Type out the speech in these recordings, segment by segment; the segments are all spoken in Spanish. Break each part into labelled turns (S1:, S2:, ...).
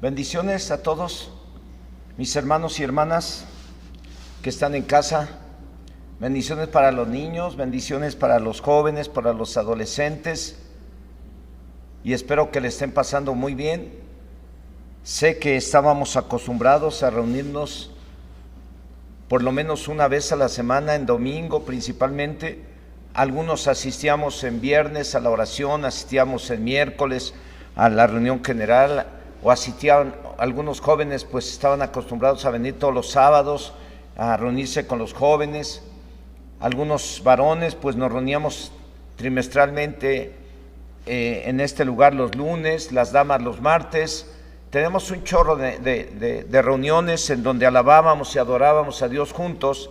S1: Bendiciones a todos mis hermanos y hermanas que están en casa. Bendiciones para los niños, bendiciones para los jóvenes, para los adolescentes. Y espero que le estén pasando muy bien. Sé que estábamos acostumbrados a reunirnos por lo menos una vez a la semana, en domingo principalmente. Algunos asistíamos en viernes a la oración, asistíamos en miércoles a la reunión general, o asistían algunos jóvenes, pues estaban acostumbrados a venir todos los sábados a reunirse con los jóvenes. Algunos varones pues nos reuníamos trimestralmente en este lugar los lunes, las damas los martes. Tenemos un chorro de reuniones en donde alabábamos y adorábamos a Dios juntos,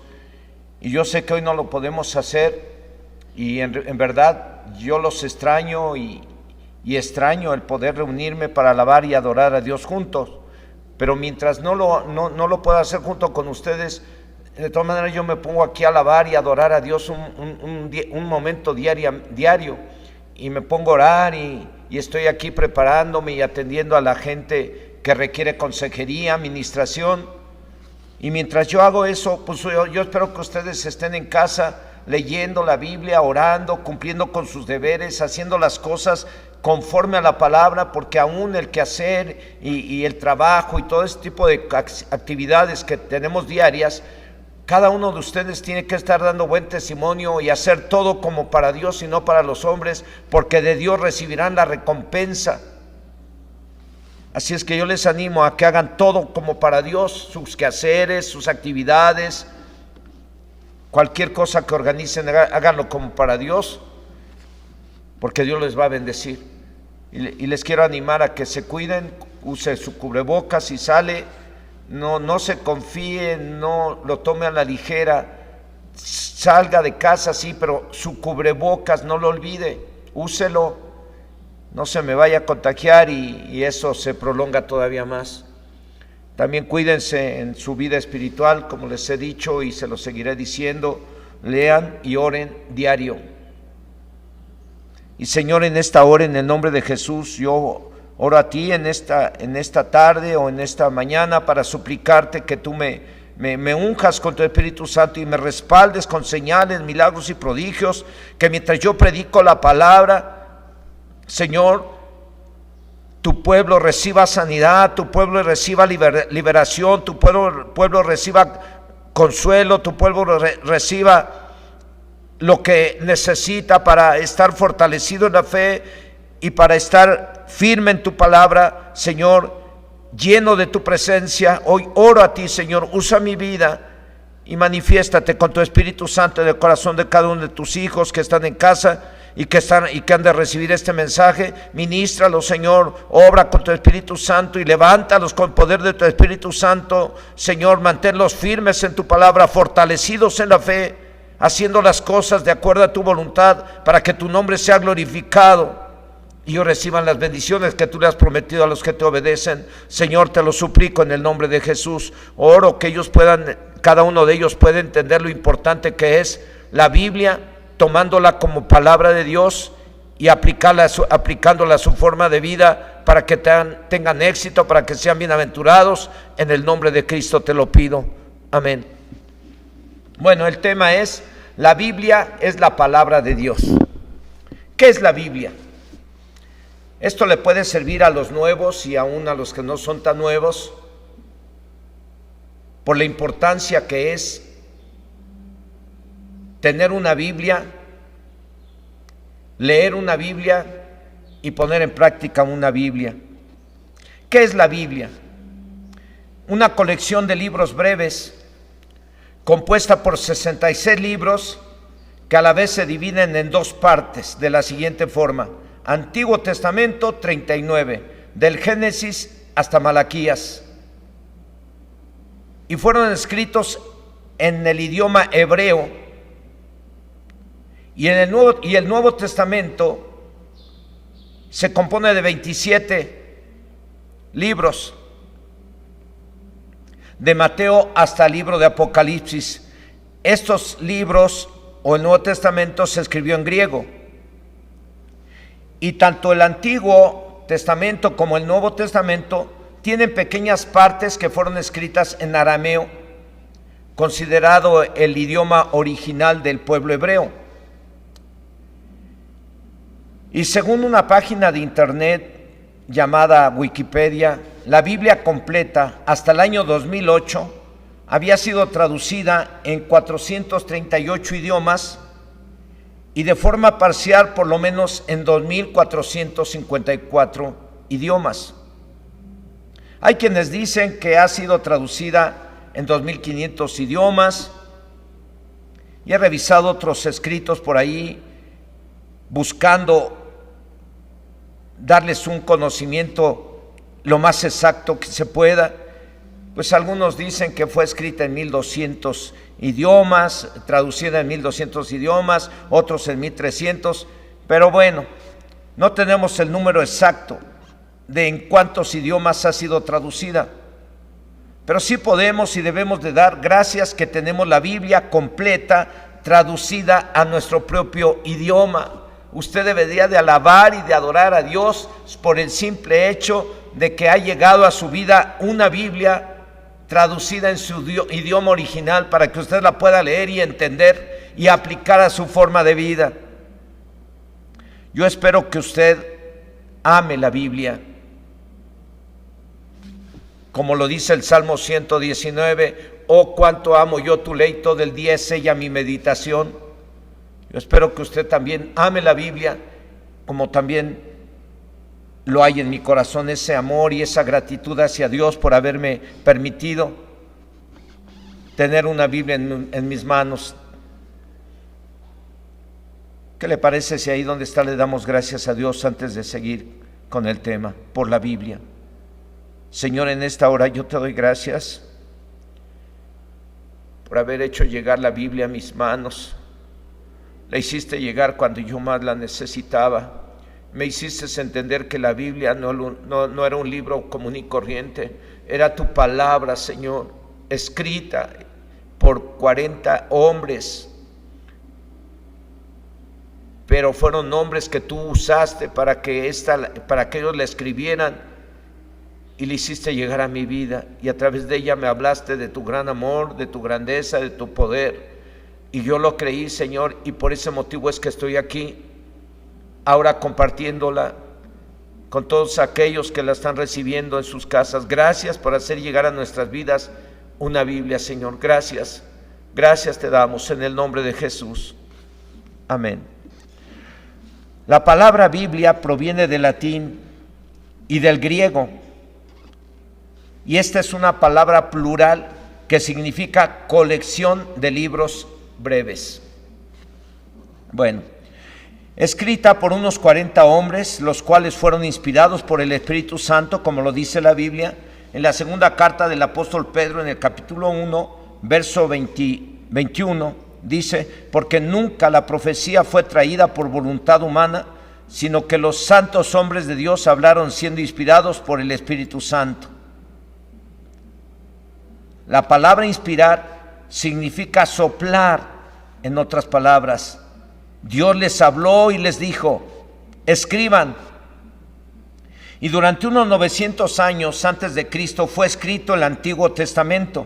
S1: y yo sé que hoy no lo podemos hacer, y en verdad yo los extraño y extraño el poder reunirme para alabar y adorar a Dios juntos. Pero mientras no lo pueda hacer junto con ustedes, de todas maneras yo me pongo aquí a alabar y adorar a Dios un momento diario, y me pongo a orar y estoy aquí preparándome y atendiendo a la gente que requiere consejería, administración. Y mientras yo hago eso, pues yo espero que ustedes estén en casa leyendo la Biblia, orando, cumpliendo con sus deberes, haciendo las cosas conforme a la palabra, porque aún el quehacer y el trabajo y todo ese tipo de actividades que tenemos diarias, cada uno de ustedes tiene que estar dando buen testimonio y hacer todo como para Dios y no para los hombres, porque de Dios recibirán la recompensa. Así es que yo les animo a que hagan todo como para Dios, sus quehaceres, sus actividades, cualquier cosa que organicen, háganlo como para Dios, porque Dios les va a bendecir. Y les quiero animar a que se cuiden, use su cubrebocas si sale, no se confíe, no lo tome a la ligera. Salga de casa, sí, pero su cubrebocas no lo olvide, úselo, no se me vaya a contagiar y eso se prolonga todavía más. También cuídense en su vida espiritual, como les he dicho y se lo seguiré diciendo, lean y oren diario. Y Señor, en esta hora, en el nombre de Jesús, yo oro a ti en esta tarde o en esta mañana para suplicarte que tú me unjas con tu Espíritu Santo y me respaldes con señales, milagros y prodigios, que mientras yo predico la palabra, Señor, tu pueblo reciba sanidad, tu pueblo reciba liberación, tu pueblo reciba consuelo, tu pueblo reciba lo que necesita para estar fortalecido en la fe y para estar firme en tu palabra, Señor, lleno de tu presencia. Hoy oro a ti, Señor, usa mi vida y manifiéstate con tu Espíritu Santo en el corazón de cada uno de tus hijos que están en casa y que han de recibir este mensaje. Ministralo, Señor, obra con tu Espíritu Santo y levántalos con poder de tu Espíritu Santo, Señor. Manténlos firmes en tu palabra, fortalecidos en la fe, haciendo las cosas de acuerdo a tu voluntad, para que tu nombre sea glorificado y ellos reciban las bendiciones que tú le has prometido a los que te obedecen. Señor, te lo suplico en el nombre de Jesús. Oro que ellos cada uno de ellos pueda entender lo importante que es la Biblia, tomándola como palabra de Dios y aplicándola a su forma de vida, para que tengan éxito, para que sean bienaventurados. En el nombre de Cristo te lo pido. Amén. Bueno, el tema es: la Biblia es la palabra de Dios. ¿Qué es la Biblia? Esto le puede servir a los nuevos y aún a los que no son tan nuevos, por la importancia que es tener una Biblia, leer una Biblia y poner en práctica una Biblia. ¿Qué es la Biblia? Una colección de libros breves compuesta por 66 libros que a la vez se dividen en dos partes de la siguiente forma: Antiguo Testamento 39, del Génesis hasta Malaquías, y fueron escritos en el idioma hebreo. Y el Nuevo Testamento se compone de 27 libros, de Mateo hasta el libro de Apocalipsis. Estos libros o el Nuevo Testamento se escribió en griego, y tanto el Antiguo Testamento como el Nuevo Testamento tienen pequeñas partes que fueron escritas en arameo, considerado el idioma original del pueblo hebreo. Y según una página de internet llamada Wikipedia, la Biblia completa hasta el año 2008 había sido traducida en 438 idiomas y de forma parcial por lo menos en 2.454 idiomas. Hay quienes dicen que ha sido traducida en 2.500 idiomas, y he revisado otros escritos por ahí buscando darles un conocimiento lo más exacto que se pueda. Pues algunos dicen que fue escrita en 1.200 idiomas, traducida en 1.200 idiomas, otros en 1.300, pero bueno, no tenemos el número exacto de en cuántos idiomas ha sido traducida, pero sí podemos y debemos de dar gracias que tenemos la Biblia completa, traducida a nuestro propio idioma. Usted debería de alabar y de adorar a Dios por el simple hecho de que ha llegado a su vida una Biblia traducida en su idioma original para que usted la pueda leer y entender y aplicar a su forma de vida. Yo espero que usted ame la Biblia, como lo dice el Salmo 119, oh cuánto amo yo tu ley, todo el día es ella mi meditación. Yo espero que usted también ame la Biblia, como también lo hay en mi corazón, ese amor y esa gratitud hacia Dios por haberme permitido tener una Biblia en mis manos. ¿Qué le parece si ahí donde está le damos gracias a Dios antes de seguir con el tema, por la Biblia? Señor, en esta hora yo te doy gracias por haber hecho llegar la Biblia a mis manos. La hiciste llegar cuando yo más la necesitaba. Me hiciste entender que la Biblia no era un libro común y corriente, era tu palabra, Señor, escrita por 40 hombres, pero fueron hombres que tú usaste para que ellos la escribieran, y la hiciste llegar a mi vida, y a través de ella me hablaste de tu gran amor, de tu grandeza, de tu poder, y yo lo creí, Señor, y por ese motivo es que estoy aquí ahora compartiéndola con todos aquellos que la están recibiendo en sus casas. Gracias por hacer llegar a nuestras vidas una Biblia, Señor. Gracias, gracias te damos en el nombre de Jesús. Amén. La palabra Biblia proviene del latín y del griego, y esta es una palabra plural que significa colección de libros breves. Bueno, escrita por unos 40 hombres, los cuales fueron inspirados por el Espíritu Santo, como lo dice la Biblia, en la segunda carta del apóstol Pedro, en el capítulo 1, verso 21, dice, porque nunca la profecía fue traída por voluntad humana, sino que los santos hombres de Dios hablaron siendo inspirados por el Espíritu Santo. La palabra inspirar significa soplar, en otras palabras. Dios les habló y les dijo, escriban. Y durante unos 900 años antes de Cristo fue escrito el Antiguo Testamento,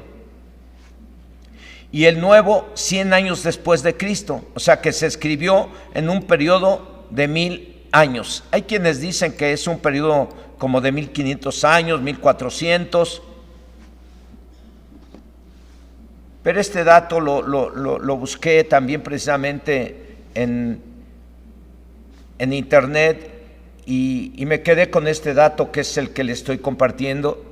S1: y el Nuevo 100 años después de Cristo, o sea que se escribió en un periodo de 1000 años. Hay quienes dicen que es un periodo como de 1500 años, 1400, pero este dato lo busqué también precisamente en internet, y me quedé con este dato que es el que le estoy compartiendo.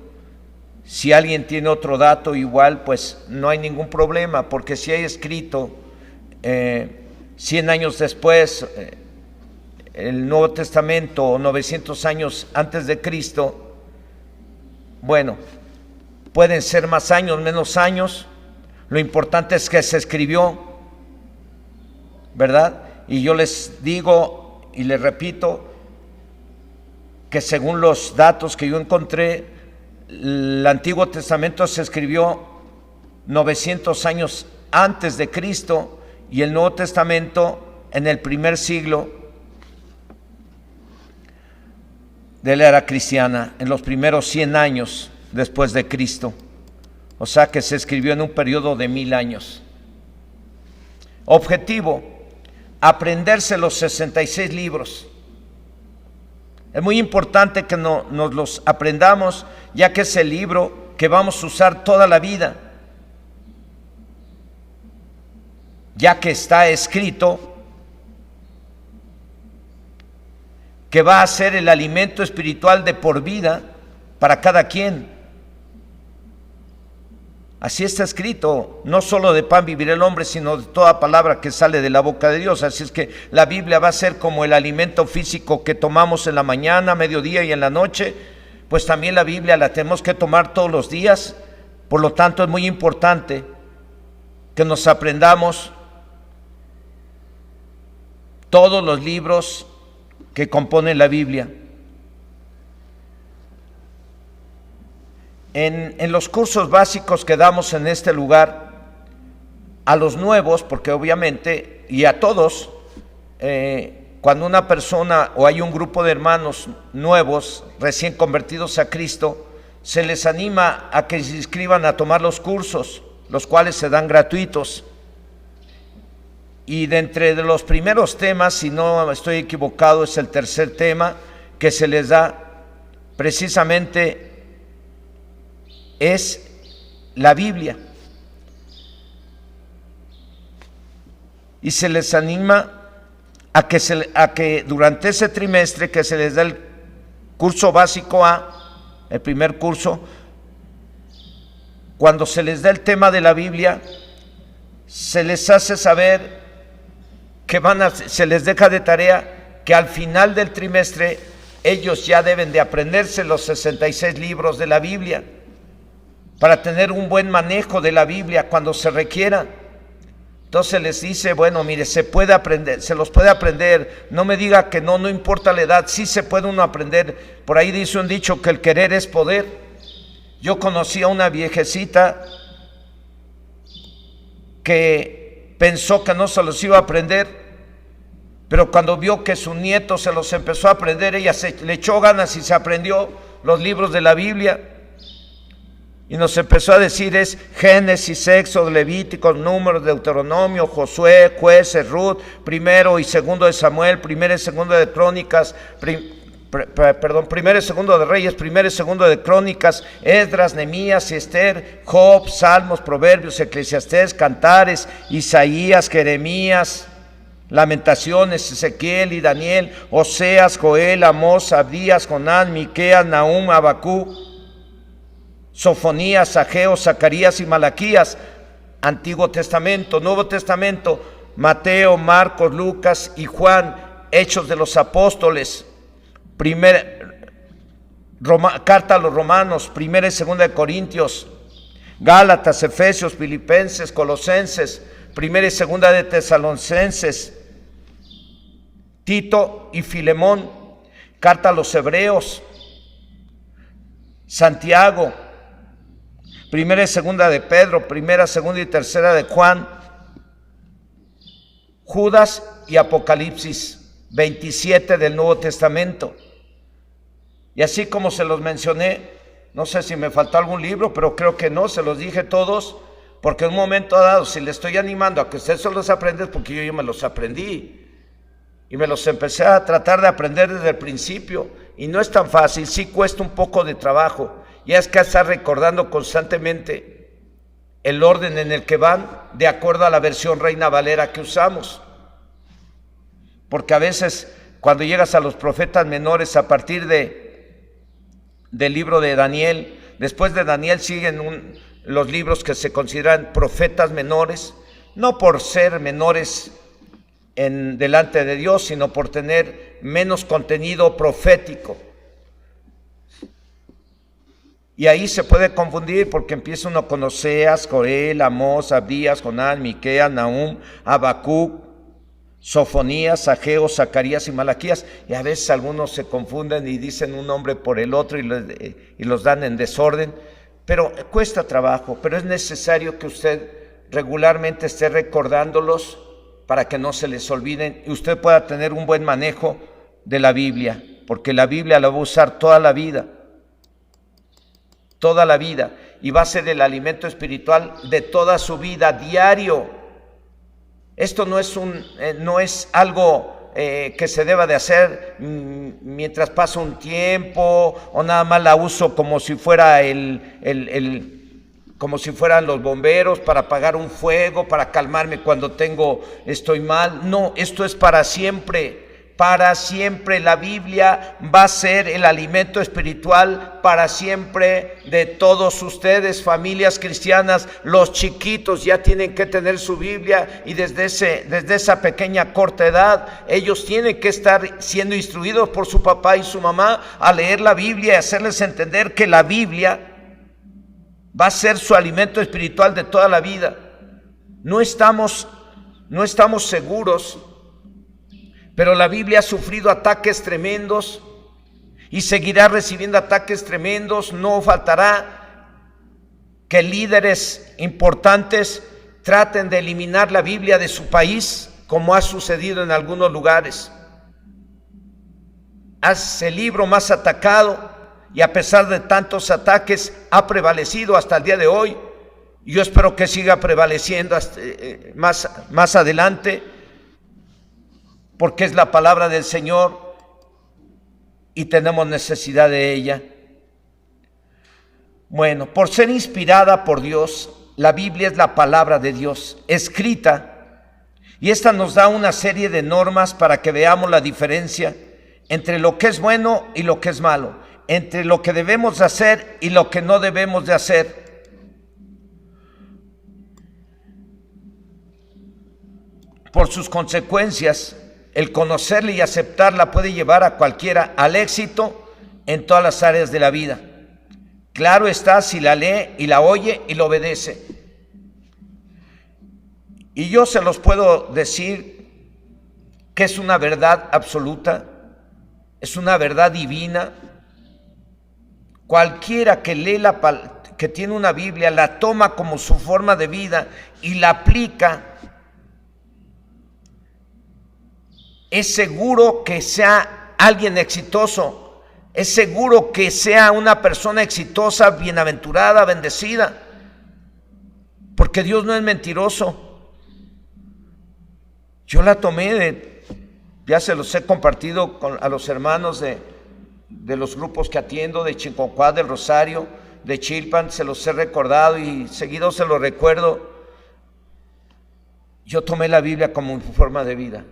S1: Si alguien tiene otro dato igual, pues no hay ningún problema, porque si hay escrito 100 años después el Nuevo Testamento, o 900 años antes de Cristo, bueno, pueden ser más años, menos años, lo importante es que se escribió, ¿verdad? Y yo les digo y les repito que según los datos que yo encontré, el Antiguo Testamento se escribió 900 años antes de Cristo, y el Nuevo Testamento en el primer siglo de la era cristiana, en los primeros 100 años después de Cristo. O sea que se escribió en un periodo de 1000 años. Objetivo: aprenderse los 66 libros. Es muy importante que nos los aprendamos, ya que es el libro que vamos a usar toda la vida, ya que está escrito que va a ser el alimento espiritual de por vida para cada quien. Así está escrito: no solo de pan vivirá el hombre, sino de toda palabra que sale de la boca de Dios. Así es que la Biblia va a ser como el alimento físico que tomamos en la mañana, mediodía y en la noche. Pues también la Biblia la tenemos que tomar todos los días. Por lo tanto, es muy importante que nos aprendamos todos los libros que componen la Biblia. En los cursos básicos que damos en este lugar, a los nuevos, porque obviamente, y a todos, cuando una persona o hay un grupo de hermanos nuevos, recién convertidos a Cristo, se les anima a que se inscriban a tomar los cursos, los cuales se dan gratuitos. Y de entre los primeros temas, si no estoy equivocado, es el tercer tema que se les da, precisamente es la Biblia. Y se les anima a que durante ese trimestre que se les da el curso básico A, el primer curso, cuando se les da el tema de la Biblia, se les hace saber que se les deja de tarea que al final del trimestre ellos ya deben de aprenderse los 66 libros de la Biblia para tener un buen manejo de la Biblia cuando se requiera. Entonces les dice: bueno, mire, se puede aprender, se los puede aprender, no me diga que no importa la edad, sí se puede uno aprender. Por ahí dice un dicho que el querer es poder. Yo conocí a una viejecita que pensó que no se los iba a aprender, pero cuando vio que su nieto se los empezó a aprender, ella le echó ganas y se aprendió los libros de la Biblia. Y nos empezó a decir: es Génesis, Éxodo, Levítico, Números, Deuteronomio, Josué, Jueces, Ruth, primero y segundo de Samuel, primero y segundo de Crónicas, primero y segundo de Reyes, primero y segundo de Crónicas, Esdras, Nehemías, Esther, Job, Salmos, Proverbios, Eclesiastés, Cantares, Isaías, Jeremías, Lamentaciones, Ezequiel y Daniel, Oseas, Joel, Amós, Abdías, Jonás, Miqueas, Nahum, Habacuc, Sofonías, Ageo, Zacarías y Malaquías. Antiguo Testamento. Nuevo Testamento: Mateo, Marcos, Lucas y Juan. Hechos de los Apóstoles, carta a los Romanos, primera y segunda de Corintios, Gálatas, Efesios, Filipenses, Colosenses, primera y segunda de Tesalonicenses, Tito y Filemón, carta a los Hebreos, Santiago, primera y segunda de Pedro, primera, segunda y tercera de Juan, Judas y Apocalipsis, 27 del Nuevo Testamento. Y así como se los mencioné, no sé si me faltó algún libro, pero creo que no, se los dije todos, porque en un momento dado, si le estoy animando a que usted se los aprenda, es porque yo me los aprendí. Y me los empecé a tratar de aprender desde el principio. Y no es tan fácil, sí cuesta un poco de trabajo. Y es que estar recordando constantemente el orden en el que van, de acuerdo a la versión Reina Valera que usamos. Porque a veces, cuando llegas a los profetas menores, a partir del libro de Daniel, después de Daniel siguen los libros que se consideran profetas menores, no por ser menores delante de Dios, sino por tener menos contenido profético. Y ahí se puede confundir porque empieza uno con Oseas, Joel, Amós, Abdías, Jonás, Miqueas, Nahum, Habacuc, Sofonías, Ageo, Zacarías y Malaquías. Y a veces algunos se confunden y dicen un nombre por el otro y los dan en desorden. Pero cuesta trabajo, pero es necesario que usted regularmente esté recordándolos para que no se les olviden y usted pueda tener un buen manejo de la Biblia. porque la Biblia la va a usar toda la vida, y va a ser el alimento espiritual de toda su vida, diario. Esto no es algo que se deba de hacer mientras pasa un tiempo, o nada más la uso como si fuera como si fueran los bomberos para apagar un fuego, para calmarme cuando estoy mal. No, esto es para siempre. Para siempre la Biblia va a ser el alimento espiritual para siempre de todos ustedes, familias cristianas. Los chiquitos ya tienen que tener su Biblia, y desde esa pequeña corta edad ellos tienen que estar siendo instruidos por su papá y su mamá a leer la Biblia y hacerles entender que la Biblia va a ser su alimento espiritual de toda la vida. No estamos seguros, pero la Biblia ha sufrido ataques tremendos y seguirá recibiendo ataques tremendos. No faltará que líderes importantes traten de eliminar la Biblia de su país, como ha sucedido en algunos lugares. Es el libro más atacado, y a pesar de tantos ataques ha prevalecido hasta el día de hoy. Yo espero que siga prevaleciendo hasta, más adelante, porque es la palabra del Señor y tenemos necesidad de ella. Bueno, por ser inspirada por Dios, la Biblia es la palabra de Dios escrita, y esta nos da una serie de normas para que veamos la diferencia entre lo que es bueno y lo que es malo, entre lo que debemos de hacer y lo que no debemos de hacer. Por sus consecuencias, el conocerla y aceptarla puede llevar a cualquiera al éxito en todas las áreas de la vida. Claro está, si la lee y la oye y lo obedece. Y yo se los puedo decir que es una verdad absoluta, es una verdad divina. Cualquiera que lee que tiene una Biblia, la toma como su forma de vida y la aplica, es seguro que sea alguien exitoso, es seguro que sea una persona exitosa, bienaventurada, bendecida, porque Dios no es mentiroso. Yo la tomé, ya se los he compartido a los hermanos de los grupos que atiendo, de Chinconcuá, del Rosario, de Chilpan, se los he recordado y seguido se los recuerdo. Yo tomé la Biblia como mi forma de vida.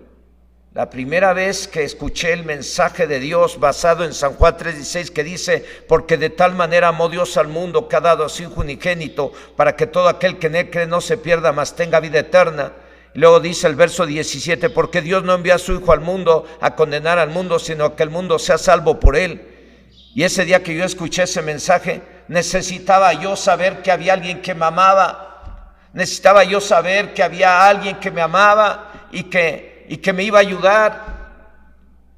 S1: La primera vez que escuché el mensaje de Dios basado en San Juan 3:16, que dice: porque de tal manera amó Dios al mundo que ha dado a su Hijo unigénito, para que todo aquel que en él cree no se pierda, mas tenga vida eterna. Y luego dice el verso 17: porque Dios no envió a su Hijo al mundo a condenar al mundo, sino que el mundo sea salvo por él. Y ese día que yo escuché ese mensaje, necesitaba yo saber que había alguien que me amaba. Necesitaba yo saber que había alguien que me amaba y que me iba a ayudar.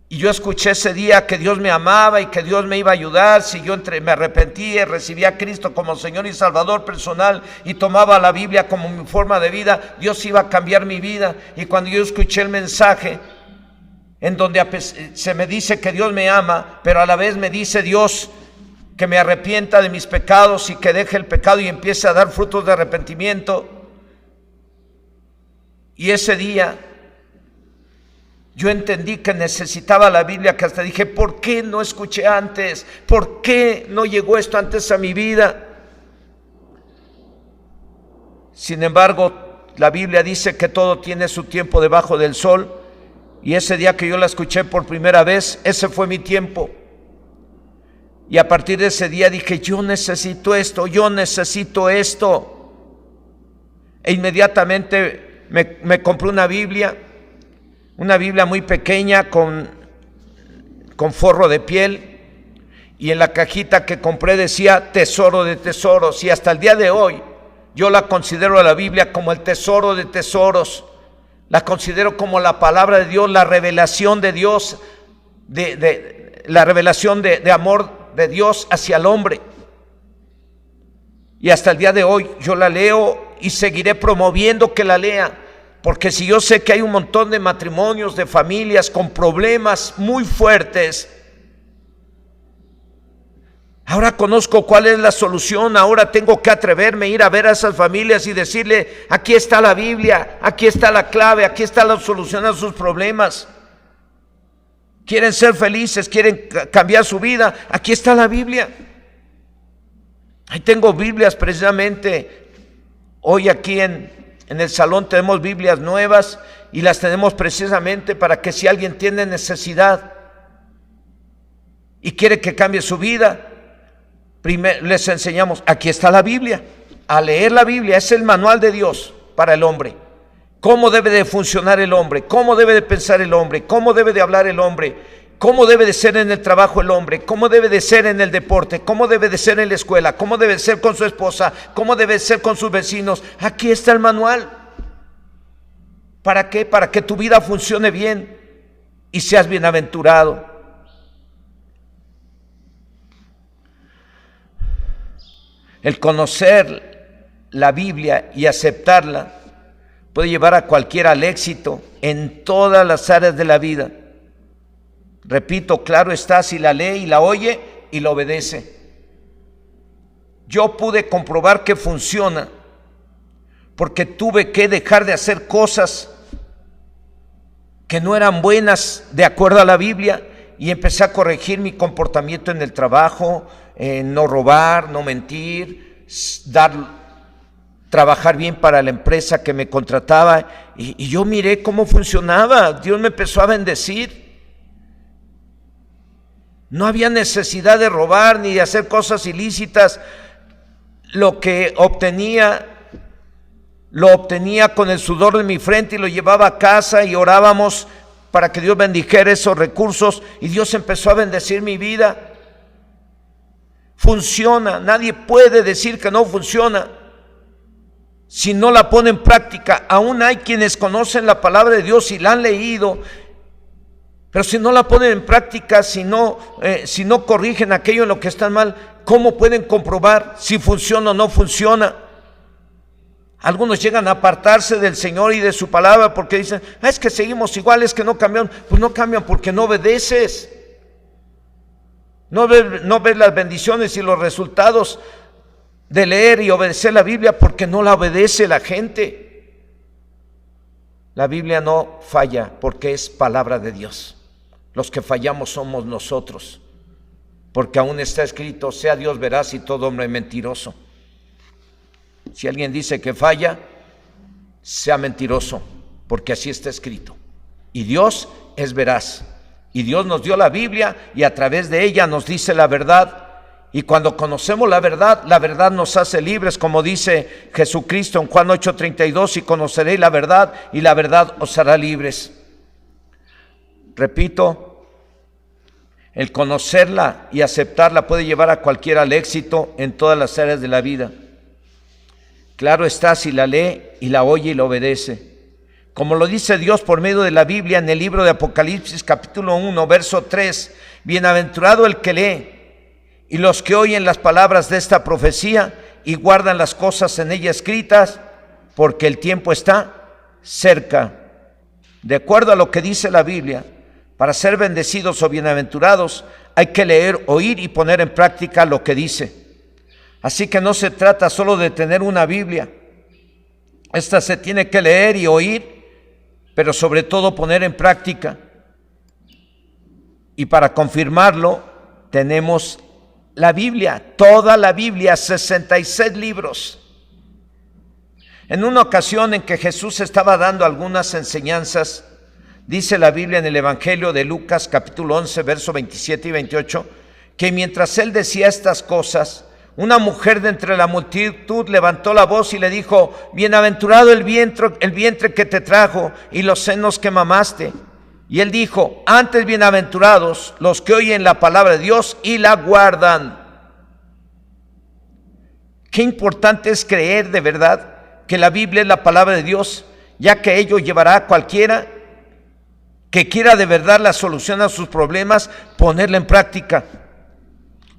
S1: Y yo escuché ese día que Dios me amaba y que Dios me iba a ayudar si yo me arrepentía y recibía a Cristo como Señor y Salvador personal y tomaba la Biblia como mi forma de vida. Dios iba a cambiar mi vida. Y cuando yo escuché el mensaje en donde se me dice que Dios me ama, pero a la vez me dice Dios que me arrepienta de mis pecados y que deje el pecado y empiece a dar frutos de arrepentimiento, y ese día yo entendí que necesitaba la Biblia, que hasta dije: ¿por qué no escuché antes? ¿Por qué no llegó esto antes a mi vida? Sin embargo, la Biblia dice que todo tiene su tiempo debajo del sol, y ese día que yo la escuché por primera vez, ese fue mi tiempo. Y a partir de ese día dije: yo necesito esto, yo necesito esto. E inmediatamente me compré una Biblia muy pequeña con forro de piel, y en la cajita que compré decía tesoro de tesoros, y hasta el día de hoy yo la considero a la Biblia como el tesoro de tesoros. La considero como la palabra de Dios, la revelación de Dios, la revelación de amor de Dios hacia el hombre. Y hasta el día de hoy yo la leo y seguiré promoviendo que la lea. Porque si yo sé que hay un montón de matrimonios, de familias con problemas muy fuertes, Ahora conozco cuál es la solución, ahora tengo que atreverme a ir a ver a esas familias y decirle, aquí está la Biblia, aquí está la clave, aquí está la solución a sus problemas. Quieren ser felices, quieren cambiar su vida, aquí está la Biblia. Ahí tengo Biblias precisamente, hoy aquí en el salón tenemos Biblias nuevas y las tenemos precisamente para que si alguien tiene necesidad y quiere que cambie su vida, primero les enseñamos, aquí está la Biblia, a leer la Biblia, es el manual de Dios para el hombre. Cómo debe de funcionar el hombre, cómo debe de pensar el hombre, cómo debe de hablar el hombre, cómo debe de ser en el trabajo el hombre, cómo debe de ser en el deporte, cómo debe de ser en la escuela, cómo debe de ser con su esposa, cómo debe de ser con sus vecinos. Aquí está el manual. ¿Para qué? Para que tu vida funcione bien y seas bienaventurado. El conocer la Biblia y aceptarla puede llevar a cualquiera al éxito en todas las áreas de la vida. Repito, claro está, si la lee y la oye y la obedece. Yo pude comprobar que funciona porque tuve que dejar de hacer cosas que no eran buenas de acuerdo a la Biblia y empecé a corregir mi comportamiento en el trabajo, no robar, no mentir, trabajar bien para la empresa que me contrataba y yo miré cómo funcionaba. Dios me empezó a bendecir. No había necesidad de robar ni de hacer cosas ilícitas. Lo que obtenía, lo obtenía con el sudor de mi frente y lo llevaba a casa y orábamos para que Dios bendijera esos recursos y Dios empezó a bendecir mi vida. Funciona, nadie puede decir que no funciona si no la pone en práctica. Aún hay quienes conocen la palabra de Dios y la han leído, pero si no la ponen en práctica, si no corrigen aquello en lo que están mal, ¿cómo pueden comprobar si funciona o no funciona? Algunos llegan a apartarse del Señor y de su palabra porque dicen, es que seguimos igual, es que no cambian. Pues no cambian porque no obedeces. No ves las bendiciones y los resultados de leer y obedecer la Biblia porque no la obedece la gente. La Biblia no falla porque es palabra de Dios. Los que fallamos somos nosotros, porque aún está escrito, sea Dios veraz y todo hombre mentiroso. Si alguien dice que falla, sea mentiroso, porque así está escrito. Y Dios es veraz. Y Dios nos dio la Biblia y a través de ella nos dice la verdad. Y cuando conocemos la verdad nos hace libres, como dice Jesucristo en Juan 8:32, y conoceréis la verdad y la verdad os hará libres. Repito, el conocerla y aceptarla puede llevar a cualquiera al éxito en todas las áreas de la vida. Claro está, si la lee y la oye y la obedece. Como lo dice Dios por medio de la Biblia en el libro de Apocalipsis capítulo 1, verso 3, bienaventurado el que lee y los que oyen las palabras de esta profecía y guardan las cosas en ella escritas, porque el tiempo está cerca. De acuerdo a lo que dice la Biblia, para ser bendecidos o bienaventurados hay que leer, oír y poner en práctica lo que dice. Así que no se trata solo de tener una Biblia. Esta se tiene que leer y oír, pero sobre todo poner en práctica. Y para confirmarlo tenemos la Biblia, toda la Biblia, 66 libros. En una ocasión en que Jesús estaba dando algunas enseñanzas, dice la Biblia en el Evangelio de Lucas capítulo 11, verso 27 y 28, que mientras él decía estas cosas, una mujer de entre la multitud levantó la voz y le dijo, bienaventurado el vientre que te trajo y los senos que mamaste. Y él dijo, antes bienaventurados los que oyen la palabra de Dios y la guardan. Qué importante es creer de verdad que la Biblia es la palabra de Dios, ya que ello llevará a cualquiera que quiera de verdad la solución a sus problemas, ponerla en práctica.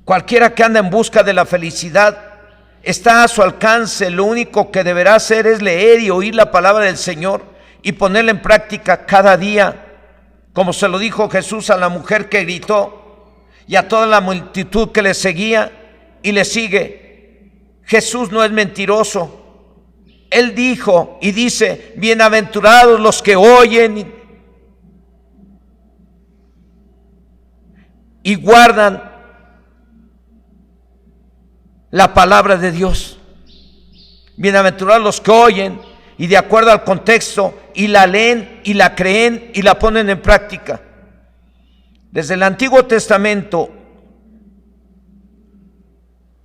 S1: Cualquiera que anda en busca de la felicidad está a su alcance. Lo único que deberá hacer es leer y oír la palabra del Señor y ponerla en práctica cada día, como se lo dijo Jesús a la mujer que gritó, y a toda la multitud que le seguía y le sigue. Jesús no es mentiroso. Él dijo y dice: bienaventurados los que oyen y guardan la palabra de Dios. Bienaventurados los que oyen y de acuerdo al contexto y la leen y la creen y la ponen en práctica. Desde el Antiguo Testamento,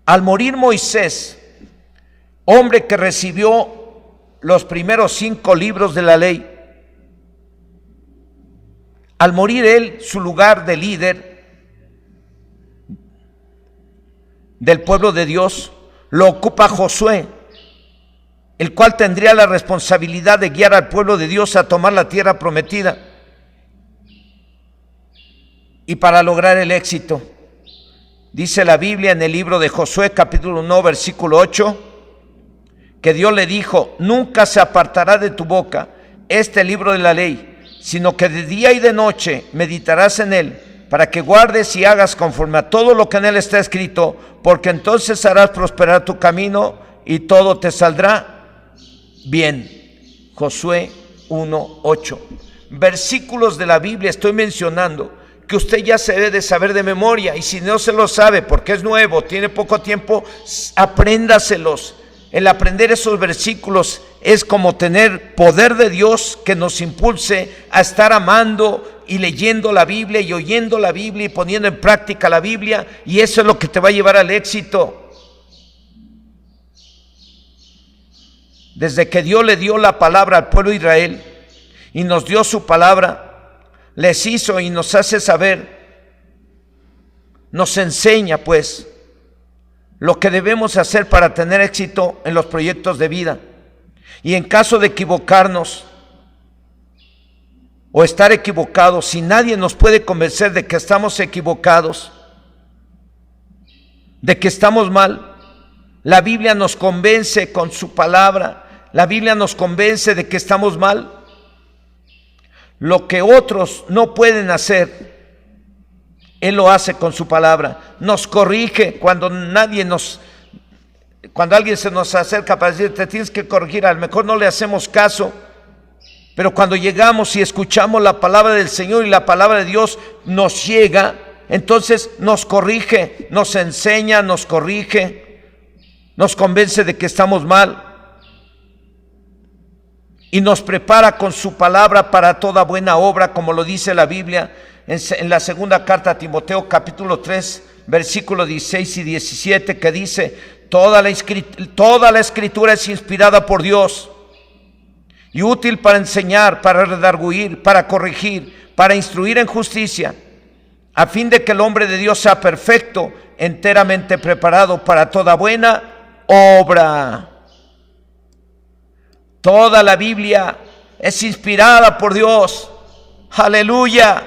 S1: al morir Moisés, hombre que recibió los primeros 5 libros de la ley, al morir él, su lugar de líder del pueblo de Dios lo ocupa Josué, el cual tendría la responsabilidad de guiar al pueblo de Dios a tomar la tierra prometida. Y para lograr el éxito, dice la Biblia en el libro de Josué capítulo 1 versículo 8, que Dios le dijo: nunca se apartará de tu boca este libro de la ley, sino que de día y de noche meditarás en él, para que guardes y hagas conforme a todo lo que en él está escrito, porque entonces harás prosperar tu camino y todo te saldrá bien. Josué 1:8. Versículos de la Biblia estoy mencionando que usted ya se debe de saber de memoria, y si no se lo sabe porque es nuevo, tiene poco tiempo, apréndaselos. El aprender esos versículos es como tener poder de Dios que nos impulse a estar amando y leyendo la Biblia y oyendo la Biblia y poniendo en práctica la Biblia, y eso es lo que te va a llevar al éxito. Desde que Dios le dio la palabra al pueblo de Israel y nos dio su palabra, les hizo y nos hace saber, nos enseña pues lo que debemos hacer para tener éxito en los proyectos de vida. Y en caso de equivocarnos o estar equivocados, si nadie nos puede convencer de que estamos equivocados, de que estamos mal, la Biblia nos convence con su palabra. La Biblia nos convence de que estamos mal. Lo que otros no pueden hacer, Él lo hace con su palabra. Nos corrige cuando alguien se nos acerca para decir: te tienes que corregir, a lo mejor no le hacemos caso, pero cuando llegamos y escuchamos la palabra del Señor y la palabra de Dios nos llega, entonces nos corrige, nos enseña, nos corrige, nos convence de que estamos mal y nos prepara con su palabra para toda buena obra, como lo dice la Biblia en la segunda carta a Timoteo capítulo 3 versículos 16 y 17, que dice: toda la escritura es inspirada por Dios y útil para enseñar, para redarguir, para corregir, para instruir en justicia, a fin de que el hombre de Dios sea perfecto, enteramente preparado para toda buena obra. Toda la Biblia es inspirada por Dios. Aleluya.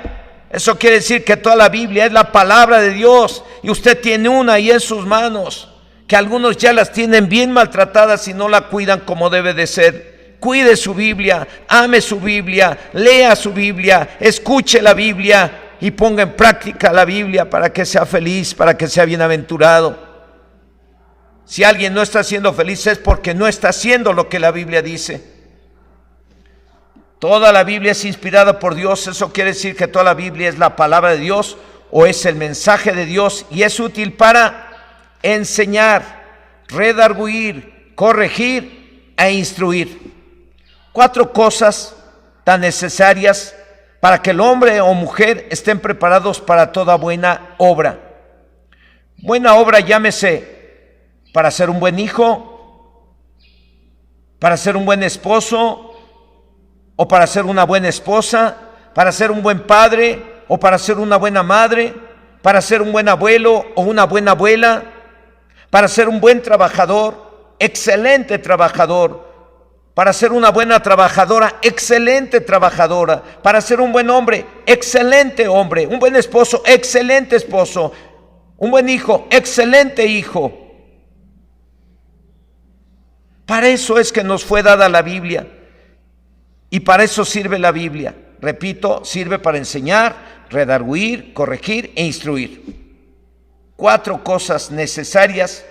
S1: Eso quiere decir que toda la Biblia es la palabra de Dios, y usted tiene una ahí en sus manos, que algunos ya las tienen bien maltratadas y no la cuidan como debe de ser. Cuide su Biblia, ame su Biblia, lea su Biblia, escuche la Biblia y ponga en práctica la Biblia para que sea feliz, para que sea bienaventurado. Si alguien no está siendo feliz es porque no está haciendo lo que la Biblia dice. Toda la Biblia es inspirada por Dios. Eso quiere decir que toda la Biblia es la palabra de Dios o es el mensaje de Dios, y es útil para enseñar, redarguir, corregir e instruir. 4 cosas tan necesarias para que el hombre o mujer estén preparados para toda buena obra. Buena obra, llámese para ser un buen hijo, para ser un buen esposo, o para ser una buena esposa, para ser un buen padre, o para ser una buena madre, para ser un buen abuelo o una buena abuela, para ser un buen trabajador, excelente trabajador, para ser una buena trabajadora, excelente trabajadora, para ser un buen hombre, excelente hombre, un buen esposo, excelente esposo, un buen hijo, excelente hijo. Para eso es que nos fue dada la Biblia, y para eso sirve la Biblia. Repito, sirve para enseñar, redarguir, corregir e instruir. 4 cosas necesarias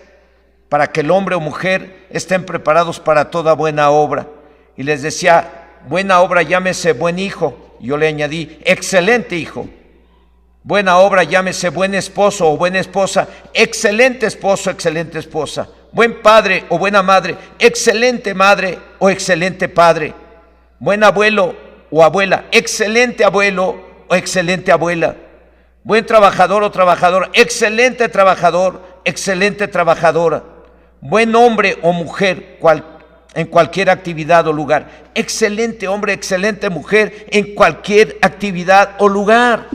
S1: para que el hombre o mujer estén preparados para toda buena obra. Y les decía, buena obra llámese buen hijo. Yo le añadí, excelente hijo. Buena obra llámese buen esposo o buena esposa, excelente esposo, excelente esposa. Buen padre o buena madre, excelente madre o excelente padre. Buen abuelo o abuela, excelente abuelo o excelente abuela. Buen trabajador o trabajadora, excelente trabajador, excelente trabajadora. Buen hombre o mujer en cualquier actividad o lugar. Excelente hombre, excelente mujer en cualquier actividad o lugar.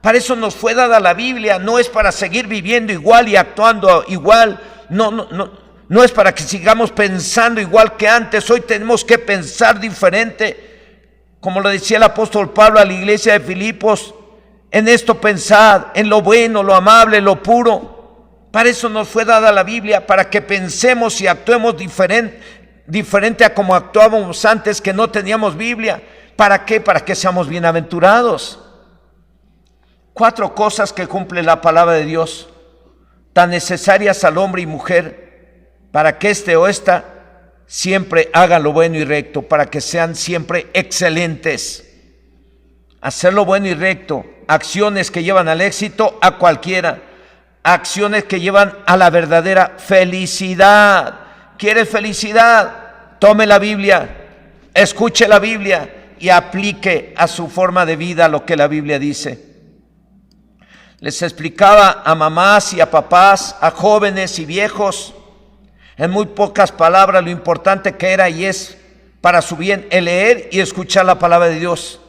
S1: Para eso nos fue dada la Biblia, no es para seguir viviendo igual y actuando igual. No es para que sigamos pensando igual que antes. Hoy tenemos que pensar diferente. Como lo decía el apóstol Pablo a la iglesia de Filipos, en esto pensad, en lo bueno, lo amable, lo puro. Para eso nos fue dada la Biblia, para que pensemos y actuemos diferente a como actuábamos antes que no teníamos Biblia. ¿Para qué? Para que seamos bienaventurados. 4 cosas que cumple la palabra de Dios, tan necesarias al hombre y mujer, para que este o esta siempre haga lo bueno y recto, para que sean siempre excelentes. Hacer lo bueno y recto, acciones que llevan al éxito a cualquiera, acciones que llevan a la verdadera felicidad. ¿Quieres felicidad? Tome la Biblia, escuche la Biblia y aplique a su forma de vida lo que la Biblia dice. Les explicaba a mamás y a papás, a jóvenes y viejos, en muy pocas palabras, lo importante que era y es para su bien el leer y escuchar la palabra de Dios,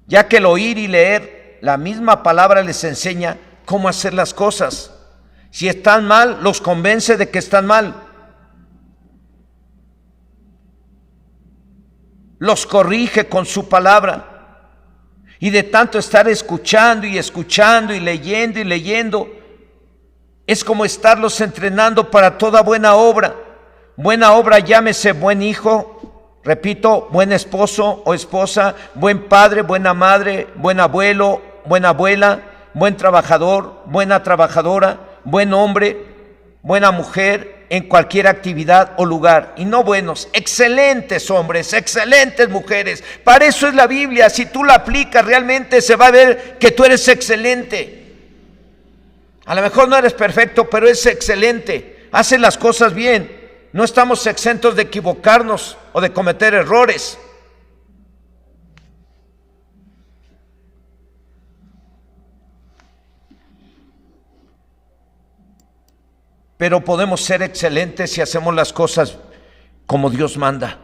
S1: ya que el oír y leer la misma palabra les enseña cómo hacer las cosas. Si están mal, los convence de que están mal, los corrige con su palabra. Y de tanto estar escuchando y leyendo, es como estarlos entrenando para toda buena obra. Buena obra llámese buen hijo, repito, buen esposo o esposa, buen padre, buena madre, buen abuelo, buena abuela, buen trabajador, buena trabajadora, buen hombre, buena mujer, en cualquier actividad o lugar. Y no buenos, excelentes hombres, excelentes mujeres. Para eso es la Biblia. Si tú la aplicas, realmente se va a ver que tú eres excelente. A lo mejor no eres perfecto, pero es excelente. Haces las cosas bien. No estamos exentos de equivocarnos o de cometer errores. Pero podemos ser excelentes si hacemos las cosas como Dios manda.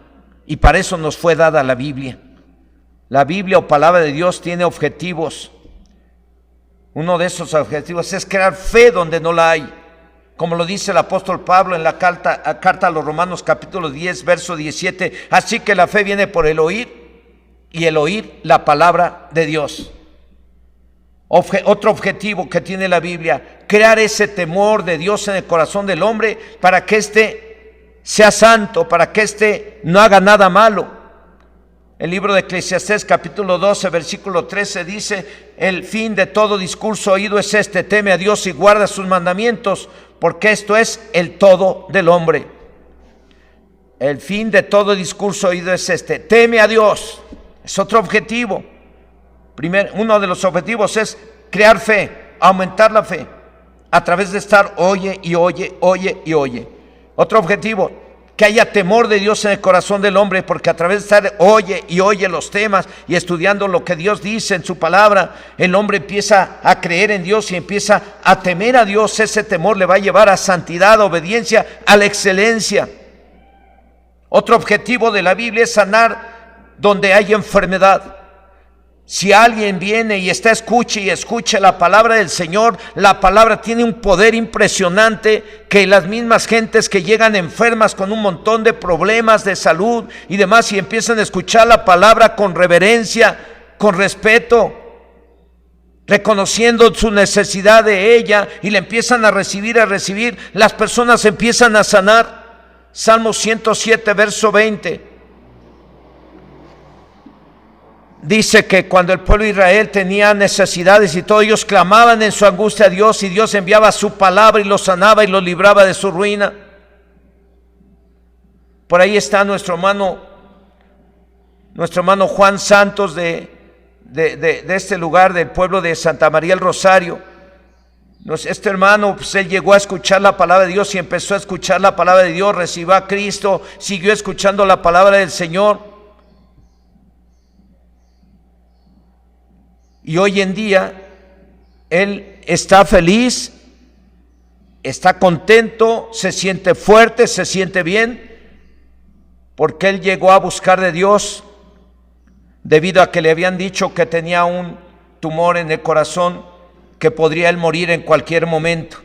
S1: Y para eso nos fue dada la Biblia. La Biblia o palabra de Dios tiene objetivos. Uno de esos objetivos es crear fe donde no la hay. Como lo dice el apóstol Pablo en la carta a los Romanos capítulo 10, verso 17. Así que la fe viene por el oír y el oír la palabra de Dios. Otro objetivo que tiene la Biblia, crear ese temor de Dios en el corazón del hombre para que éste sea santo, para que éste no haga nada malo. El libro de Eclesiastés capítulo 12 versículo 13 dice: el fin de todo discurso oído es este, teme a Dios y guarda sus mandamientos, porque esto es el todo del hombre. El fin de todo discurso oído es este, teme a Dios. Es otro objetivo. Uno de los objetivos es crear fe, aumentar la fe, a través de estar oye y oye. Otro objetivo, que haya temor de Dios en el corazón del hombre, porque a través de estar oye y oye los temas y estudiando lo que Dios dice en su palabra, el hombre empieza a creer en Dios y empieza a temer a Dios. Ese temor le va a llevar a santidad, a obediencia, a la excelencia. Otro objetivo de la Biblia es sanar donde hay enfermedad. Si alguien viene y escuche la palabra del Señor, la palabra tiene un poder impresionante que las mismas gentes que llegan enfermas con un montón de problemas de salud y demás, y empiezan a escuchar la palabra con reverencia, con respeto, reconociendo su necesidad de ella, y la empiezan a recibir, las personas empiezan a sanar. Salmo 107, verso 20. dice que cuando el pueblo de Israel tenía necesidades y todos ellos clamaban en su angustia a Dios, y Dios enviaba su palabra y los sanaba y los libraba de su ruina. Por ahí está nuestro hermano Juan Santos de este lugar, del pueblo de Santa María el Rosario. Este hermano, pues él llegó a escuchar la palabra de Dios y empezó a escuchar la palabra de Dios, recibió a Cristo, siguió escuchando la palabra del Señor. Y hoy en día él está feliz, está contento, se siente fuerte, se siente bien, porque él llegó a buscar de Dios debido a que le habían dicho que tenía un tumor en el corazón, que podría él morir en cualquier momento.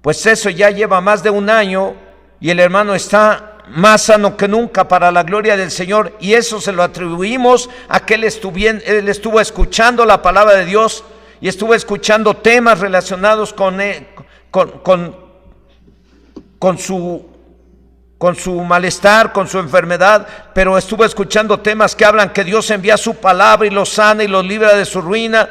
S1: Pues eso ya lleva más de un año y el hermano está más sano que nunca, para la gloria del Señor, y eso se lo atribuimos a que él estuvo escuchando la palabra de Dios y estuvo escuchando temas relacionados con su malestar, con su enfermedad, pero estuvo escuchando temas que hablan que Dios envía su palabra y los sana y los libra de su ruina.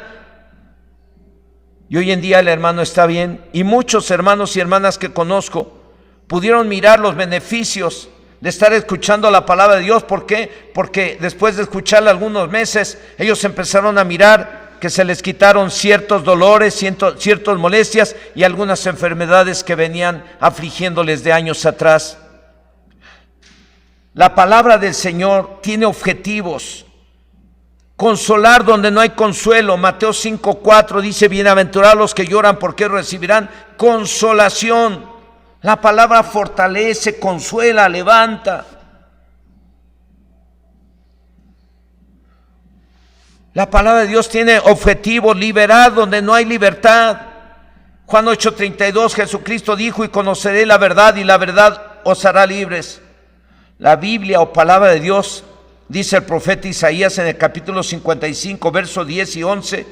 S1: Y hoy en día el hermano está bien, y muchos hermanos y hermanas que conozco pudieron mirar los beneficios de estar escuchando la palabra de Dios. ¿Por qué? Porque después de escucharla algunos meses, ellos empezaron a mirar que se les quitaron ciertos dolores, ciertas molestias y algunas enfermedades que venían afligiéndoles de años atrás. La palabra del Señor tiene objetivos. Consolar donde no hay consuelo. Mateo 5:4 dice: bienaventurados los que lloran, porque recibirán consolación. La palabra fortalece, consuela, levanta. La palabra de Dios tiene objetivos: liberar donde no hay libertad. Juan 8:32, Jesucristo dijo: y conoceré la verdad, y la verdad os hará libres. La Biblia o palabra de Dios, dice el profeta Isaías en el capítulo 55, versos 10 y 11,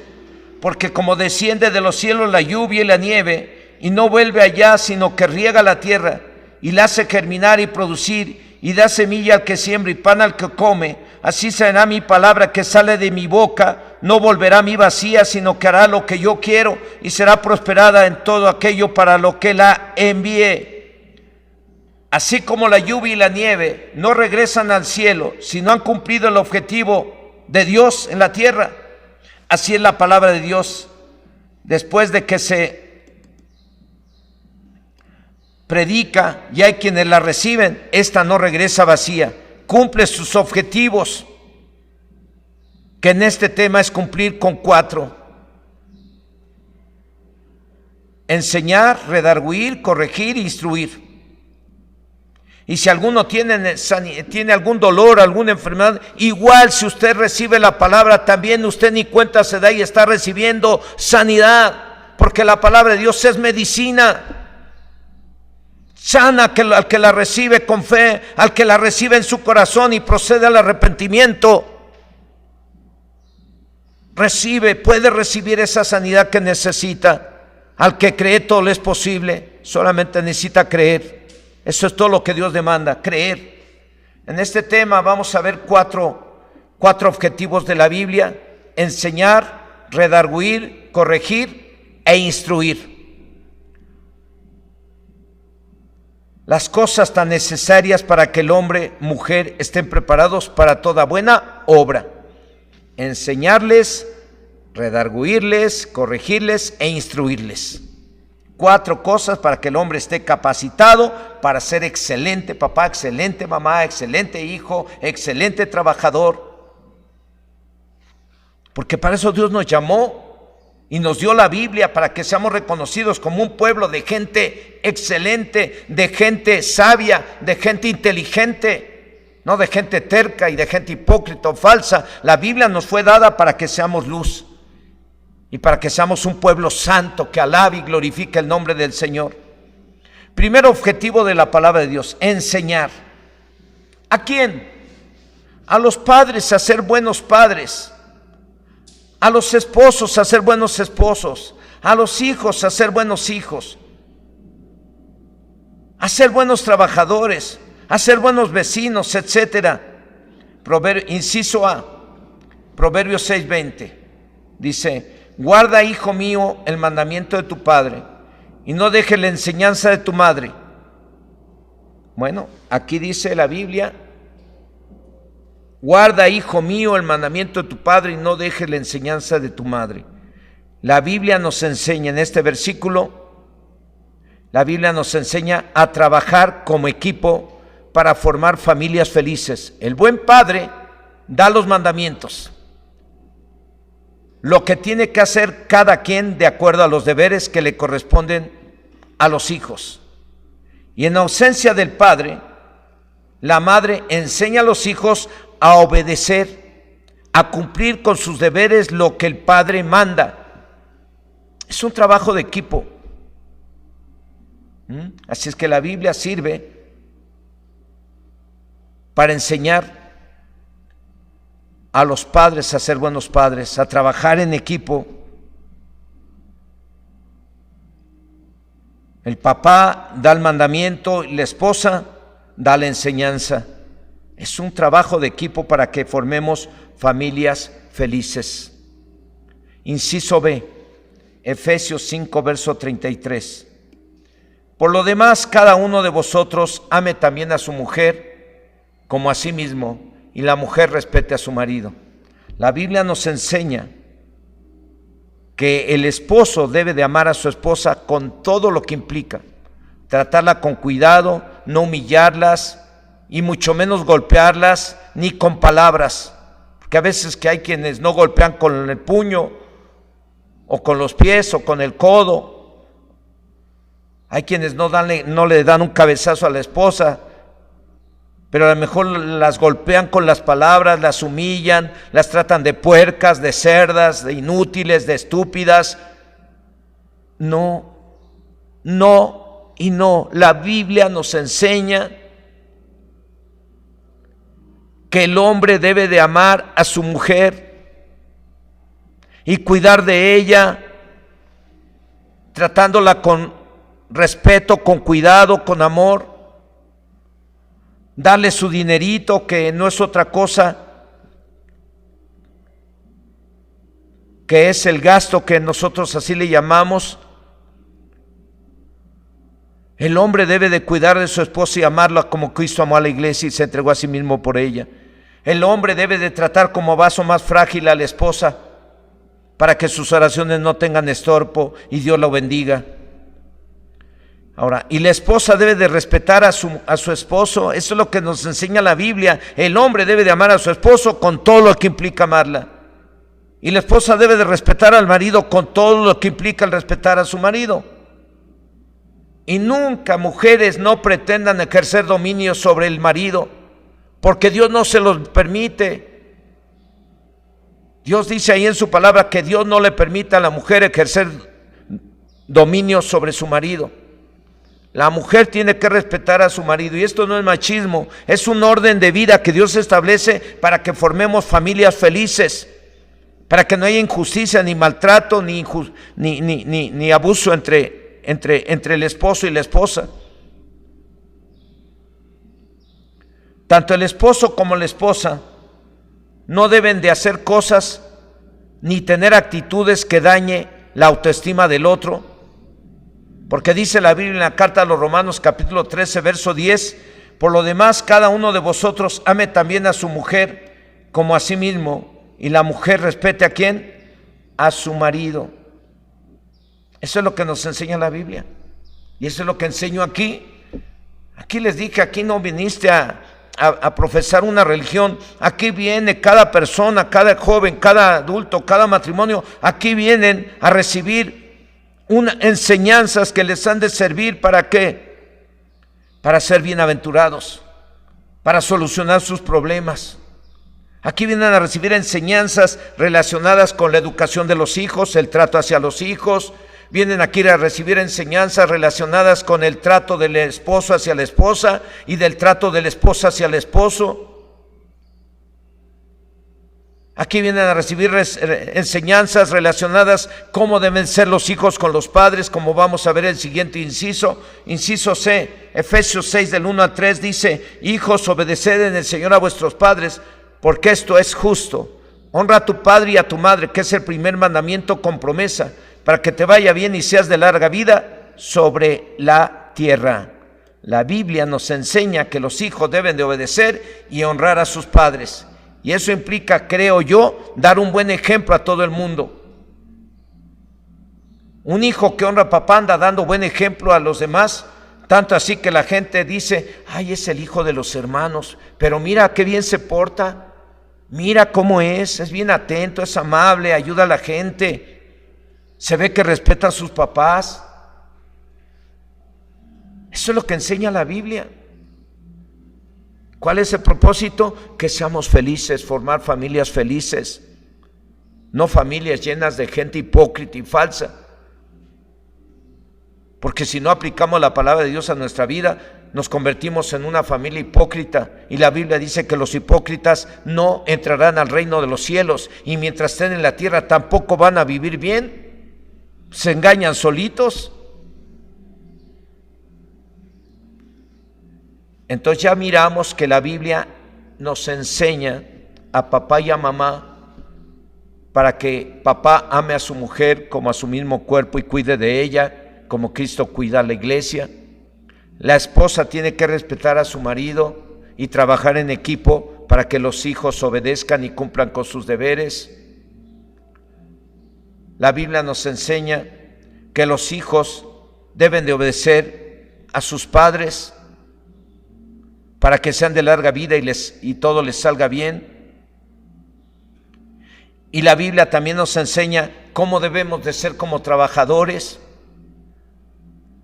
S1: porque como desciende de los cielos la lluvia y la nieve, y no vuelve allá, sino que riega la tierra, y la hace germinar y producir, y da semilla al que siembra y pan al que come, así será mi palabra que sale de mi boca, no volverá a mí vacía, sino que hará lo que yo quiero, y será prosperada en todo aquello para lo que la envié. Así como la lluvia y la nieve no regresan al cielo si no han cumplido el objetivo de Dios en la tierra, así es la palabra de Dios. Después de que se predica y hay quienes la reciben, esta no regresa vacía, cumple sus objetivos, que en este tema es cumplir con 4: enseñar, redarguir, corregir e instruir. Y si alguno tiene algún dolor, alguna enfermedad, igual si usted recibe la palabra, también usted ni cuenta se da y está recibiendo sanidad, porque la palabra de Dios es medicina. Sana al que la recibe con fe, al que la recibe en su corazón y procede al arrepentimiento. Puede recibir esa sanidad que necesita. Al que cree, todo le es posible, solamente necesita creer. Eso es todo lo que Dios demanda, creer. En este tema vamos a ver cuatro objetivos de la Biblia: enseñar, redarguir, corregir e instruir. Las cosas tan necesarias para que el hombre, mujer estén preparados para toda buena obra: enseñarles, redarguirles, corregirles e instruirles. 4 cosas para que el hombre esté capacitado para ser excelente papá, excelente mamá, excelente hijo, excelente trabajador. Porque para eso Dios nos llamó y nos dio la Biblia, para que seamos reconocidos como un pueblo de gente excelente, de gente sabia, de gente inteligente, no de gente terca y de gente hipócrita o falsa. La Biblia nos fue dada para que seamos luz y para que seamos un pueblo santo que alabe y glorifique el nombre del Señor. Primer objetivo de la palabra de Dios: enseñar. ¿A quién? A los padres a ser buenos padres, a los esposos a ser buenos esposos, a los hijos a ser buenos hijos, a ser buenos trabajadores, a ser buenos vecinos, etcétera. Inciso A: Proverbios 6:20 dice: guarda, hijo mío, el mandamiento de tu padre y no dejes la enseñanza de tu madre. Bueno, aquí dice la Biblia: guarda, hijo mío, el mandamiento de tu padre y no dejes la enseñanza de tu madre. La Biblia nos enseña en este versículo, la Biblia nos enseña a trabajar como equipo para formar familias felices. El buen padre da los mandamientos, lo que tiene que hacer cada quien de acuerdo a los deberes que le corresponden a los hijos. Y en ausencia del padre, la madre enseña a los hijos a obedecer, a cumplir con sus deberes lo que el padre manda. Es un trabajo de equipo. Así es que la Biblia sirve para enseñar a los padres a ser buenos padres, a trabajar en equipo. El papá da el mandamiento y la esposa da la enseñanza. Es un trabajo de equipo para que formemos familias felices. Inciso B, Efesios 5, verso 33. Por lo demás, cada uno de vosotros ame también a su mujer como a sí mismo, y la mujer respete a su marido. La Biblia nos enseña que el esposo debe de amar a su esposa con todo lo que implica, tratarla con cuidado, no humillarlas y mucho menos golpearlas ni con palabras, porque a veces que hay quienes no golpean con el puño o con los pies o con el codo, hay quienes no le dan un cabezazo a la esposa, pero a lo mejor las golpean con las palabras, las humillan, las tratan de puercas, de cerdas, de inútiles, de estúpidas. No. La Biblia nos enseña que el hombre debe de amar a su mujer y cuidar de ella, tratándola con respeto, con cuidado, con amor. Darle su dinerito, que no es otra cosa que es el gasto que nosotros así le llamamos. El hombre debe de cuidar de su esposa y amarla como Cristo amó a la iglesia y se entregó a sí mismo por ella. El hombre debe de tratar como vaso más frágil a la esposa para que sus oraciones no tengan estorbo y Dios lo bendiga. Ahora, y la esposa debe de respetar a su esposo. Eso es lo que nos enseña la Biblia. El hombre debe de amar a su esposo con todo lo que implica amarla. Y la esposa debe de respetar al marido con todo lo que implica el respetar a su marido. Y nunca, mujeres, no pretendan ejercer dominio sobre el marido, porque Dios no se los permite. Dios dice ahí en su palabra que Dios no le permite a la mujer ejercer dominio sobre su marido. La mujer tiene que respetar a su marido, y esto no es machismo, es un orden de vida que Dios establece para que formemos familias felices, para que no haya injusticia, ni maltrato, ni abuso entre el esposo y la esposa. Tanto el esposo como la esposa no deben de hacer cosas ni tener actitudes que dañe la autoestima del otro. Porque dice la Biblia en la carta a los Romanos capítulo 13 verso 10: por lo demás, cada uno de vosotros ame también a su mujer como a sí mismo, y la mujer respete ¿a quién? A su marido. Eso es lo que nos enseña la Biblia, y eso es lo que enseño aquí. Aquí les dije, aquí no viniste a profesar una religión. Aquí viene cada persona, cada joven, cada adulto, cada matrimonio, aquí vienen a recibir enseñanzas que les han de servir. ¿Para qué? Para ser bienaventurados, para solucionar sus problemas. Aquí vienen a recibir enseñanzas relacionadas con la educación de los hijos, el trato hacia los hijos. Vienen aquí a recibir enseñanzas relacionadas con el trato del esposo hacia la esposa y del trato de la esposa hacia el esposo. Aquí vienen a recibir enseñanzas relacionadas cómo deben ser los hijos con los padres, como vamos a ver el siguiente inciso. Inciso C, Efesios 6 del 1 al 3 dice: hijos, obedeced en el Señor a vuestros padres, porque esto es justo. Honra a tu padre y a tu madre, que es el primer mandamiento con promesa, para que te vaya bien y seas de larga vida sobre la tierra. La Biblia nos enseña que los hijos deben de obedecer y honrar a sus padres. Y eso implica, creo yo, dar un buen ejemplo a todo el mundo. Un hijo que honra a papá anda dando buen ejemplo a los demás, tanto así que la gente dice, ay, es el hijo de los hermanos, pero mira qué bien se porta, mira cómo es bien atento, es amable, ayuda a la gente, se ve que respeta a sus papás. Eso es lo que enseña la Biblia. ¿Cuál es el propósito? Que seamos felices, formar familias felices, no familias llenas de gente hipócrita y falsa. Porque si no aplicamos la palabra de Dios a nuestra vida, nos convertimos en una familia hipócrita. Y la Biblia dice que los hipócritas no entrarán al reino de los cielos. Y mientras estén en la tierra tampoco van a vivir bien. Se engañan solitos. Entonces ya miramos que la Biblia nos enseña a papá y a mamá para que papá ame a su mujer como a su mismo cuerpo y cuide de ella, como Cristo cuida a la iglesia. La esposa tiene que respetar a su marido y trabajar en equipo para que los hijos obedezcan y cumplan con sus deberes. La Biblia nos enseña que los hijos deben de obedecer a sus padres para que sean de larga vida y todo les salga bien. Y la Biblia también nos enseña cómo debemos de ser como trabajadores.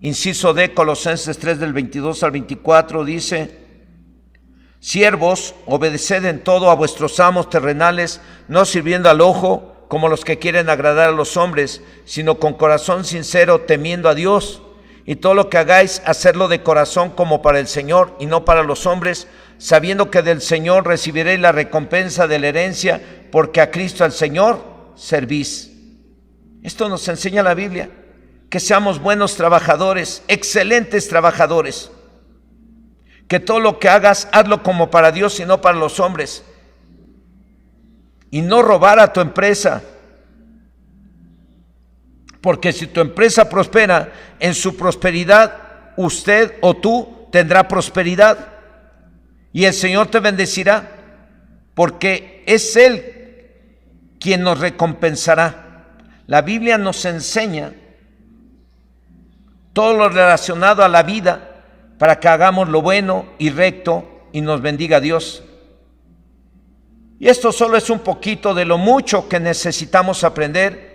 S1: Inciso D, Colosenses 3 del 22 al 24 dice: siervos, obedeced en todo a vuestros amos terrenales, no sirviendo al ojo como los que quieren agradar a los hombres, sino con corazón sincero, temiendo a Dios. Y todo lo que hagáis, hacerlo de corazón como para el Señor y no para los hombres, sabiendo que del Señor recibiréis la recompensa de la herencia, porque a Cristo el Señor servís. Esto nos enseña la Biblia, que seamos buenos trabajadores, excelentes trabajadores. Que todo lo que hagas, hazlo como para Dios y no para los hombres. Y no robar a tu empresa. Porque si tu empresa prospera, en su prosperidad usted o tú tendrá prosperidad. Y el Señor te bendecirá, porque es Él quien nos recompensará. La Biblia nos enseña todo lo relacionado a la vida para que hagamos lo bueno y recto y nos bendiga Dios. Y esto solo es un poquito de lo mucho que necesitamos aprender.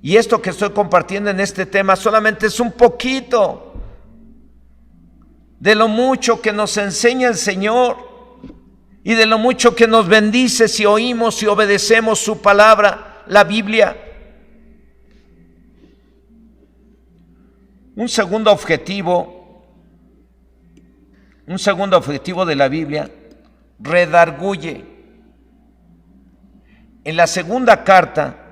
S1: Y esto que estoy compartiendo en este tema solamente es un poquito de lo mucho que nos enseña el Señor y de lo mucho que nos bendice si oímos y obedecemos su palabra, la Biblia. Un segundo objetivo de la Biblia, redarguye. En la segunda carta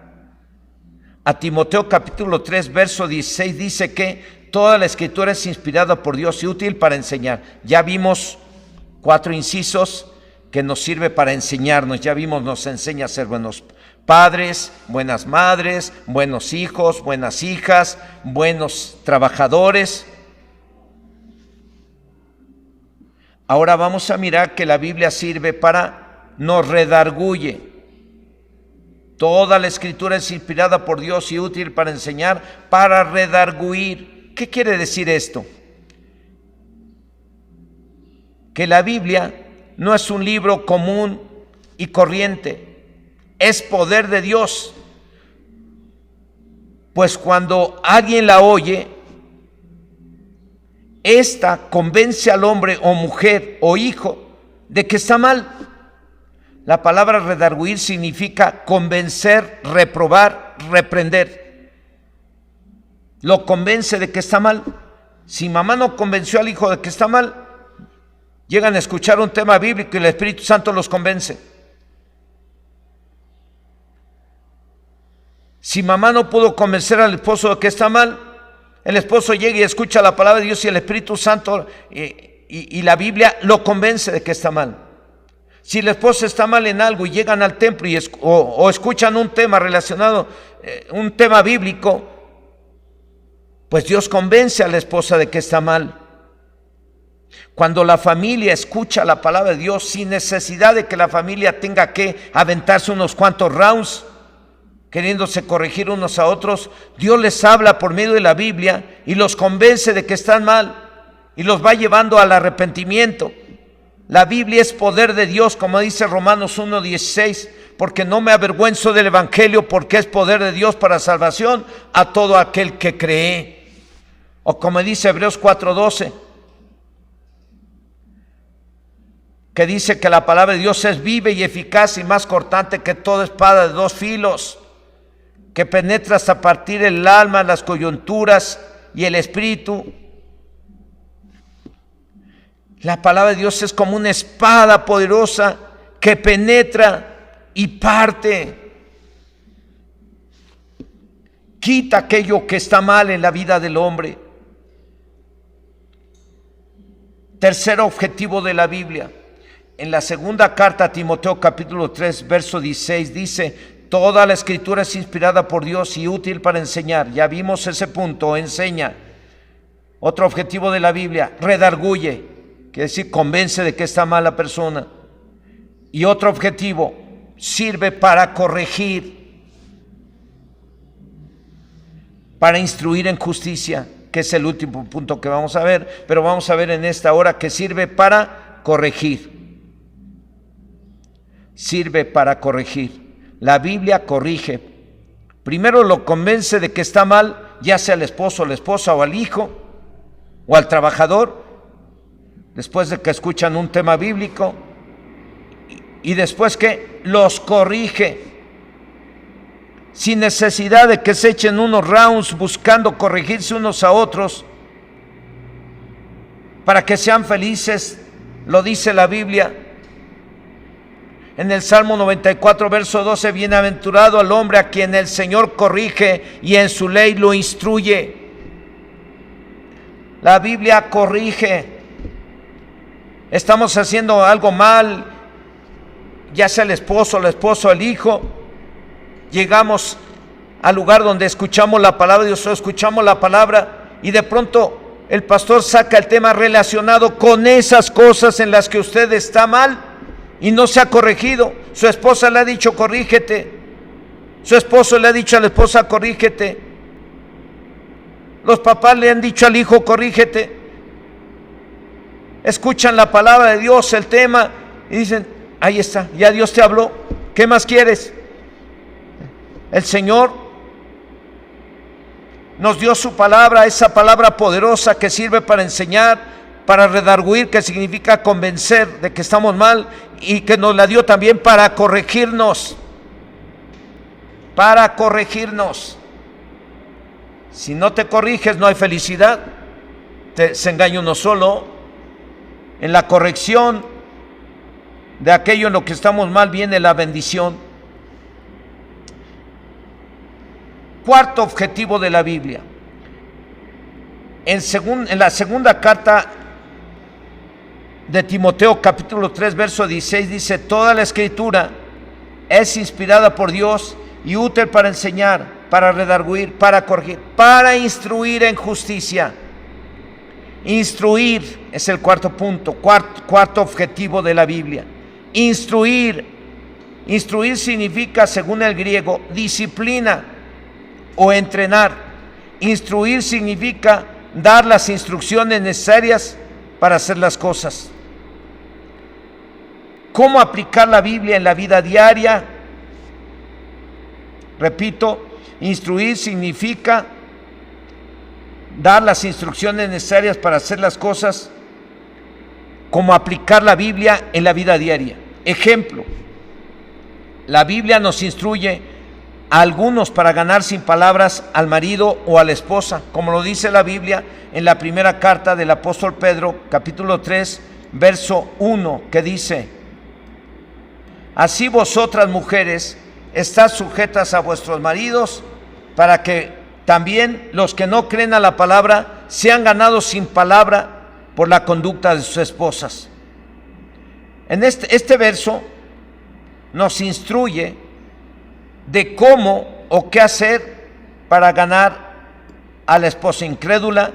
S1: a Timoteo capítulo 3 verso 16 dice que toda la escritura es inspirada por Dios y útil para enseñar. Ya vimos 4 incisos que nos sirve para enseñarnos. Ya vimos, nos enseña a ser buenos padres, buenas madres, buenos hijos, buenas hijas, buenos trabajadores. Ahora vamos a mirar que la Biblia sirve para, nos redarguye. Toda la escritura es inspirada por Dios y útil para enseñar, para redarguir. ¿Qué quiere decir esto? Que la Biblia no es un libro común y corriente, es poder de Dios. Pues cuando alguien la oye, esta convence al hombre o mujer o hijo de que está mal. La palabra redarguir significa convencer, reprobar, reprender. Lo convence de que está mal. Si mamá no convenció al hijo de que está mal, llegan a escuchar un tema bíblico y el Espíritu Santo los convence. Si mamá no pudo convencer al esposo de que está mal, el esposo llega y escucha la palabra de Dios y el Espíritu Santo y la Biblia lo convence de que está mal. Si la esposa está mal en algo y llegan al templo o escuchan un tema relacionado, un tema bíblico, pues Dios convence a la esposa de que está mal. Cuando la familia escucha la palabra de Dios sin necesidad de que la familia tenga que aventarse unos cuantos rounds, queriéndose corregir unos a otros, Dios les habla por medio de la Biblia y los convence de que están mal y los va llevando al arrepentimiento. La Biblia es poder de Dios, como dice Romanos 1:16, porque no me avergüenzo del Evangelio, porque es poder de Dios para salvación a todo aquel que cree. O como dice Hebreos 4:12, que dice que la palabra de Dios es viva y eficaz y más cortante que toda espada de dos filos, que penetra hasta partir el alma, las coyunturas y el espíritu. La palabra de Dios es como una espada poderosa que penetra y parte. Quita aquello que está mal en la vida del hombre. Tercer objetivo de la Biblia. En la segunda carta a Timoteo capítulo 3 verso 16 dice: toda la escritura es inspirada por Dios y útil para enseñar. Ya vimos ese punto, enseña. Otro objetivo de la Biblia: redarguye. Quiere decir, convence de que está mal la persona. Y otro objetivo: sirve para corregir, para instruir en justicia, que es el último punto que vamos a ver, pero vamos a ver en esta hora que sirve para corregir. Sirve para corregir. La Biblia corrige. Primero lo convence de que está mal, ya sea el esposo, la esposa o al hijo o al trabajador, después de que escuchan un tema bíblico, y después que los corrige, sin necesidad de que se echen unos rounds buscando corregirse unos a otros, para que sean felices. Lo dice la Biblia en el Salmo 94 verso 12: bienaventurado al hombre a quien el Señor corrige y en su ley lo instruye. La Biblia corrige. Estamos haciendo algo mal, ya sea el esposo, la esposa o el hijo, llegamos al lugar donde escuchamos la palabra de Dios o escuchamos la palabra y de pronto el pastor saca el tema relacionado con esas cosas en las que usted está mal y no se ha corregido. Su esposa le ha dicho corrígete, su esposo le ha dicho a la esposa corrígete, los papás le han dicho al hijo corrígete. Escuchan la palabra de Dios, el tema, y dicen: ahí está, ya Dios te habló, ¿qué más quieres? El Señor nos dio su palabra, esa palabra poderosa que sirve para enseñar, para redarguir, que significa convencer de que estamos mal, y que nos la dio también para corregirnos. Para corregirnos. Si no te corriges, no hay felicidad. Se engaña uno solo. En la corrección de aquello en lo que estamos mal viene la bendición. Cuarto objetivo de la Biblia. En la segunda carta de Timoteo capítulo 3 verso 16 dice: toda la escritura es inspirada por Dios y útil para enseñar, para redarguir, para corregir, para instruir en justicia. Instruir es el cuarto punto, cuarto objetivo de la Biblia. Instruir. Instruir significa, según el griego, disciplina o entrenar. Instruir significa dar las instrucciones necesarias para hacer las cosas. ¿Cómo aplicar la Biblia en la vida diaria? Repito, instruir significa dar las instrucciones necesarias para hacer las cosas. ¿Cómo aplicar la Biblia en la vida diaria? Ejemplo: la Biblia nos instruye a algunos para ganar sin palabras al marido o a la esposa, como lo dice la Biblia en la primera carta del apóstol Pedro, capítulo 3, verso 1, que dice: así vosotras mujeres estad sujetas a vuestros maridos, para que también los que no creen a la palabra sean ganados sin palabra por la conducta de sus esposas. En este verso nos instruye de cómo o qué hacer para ganar a la esposa incrédula,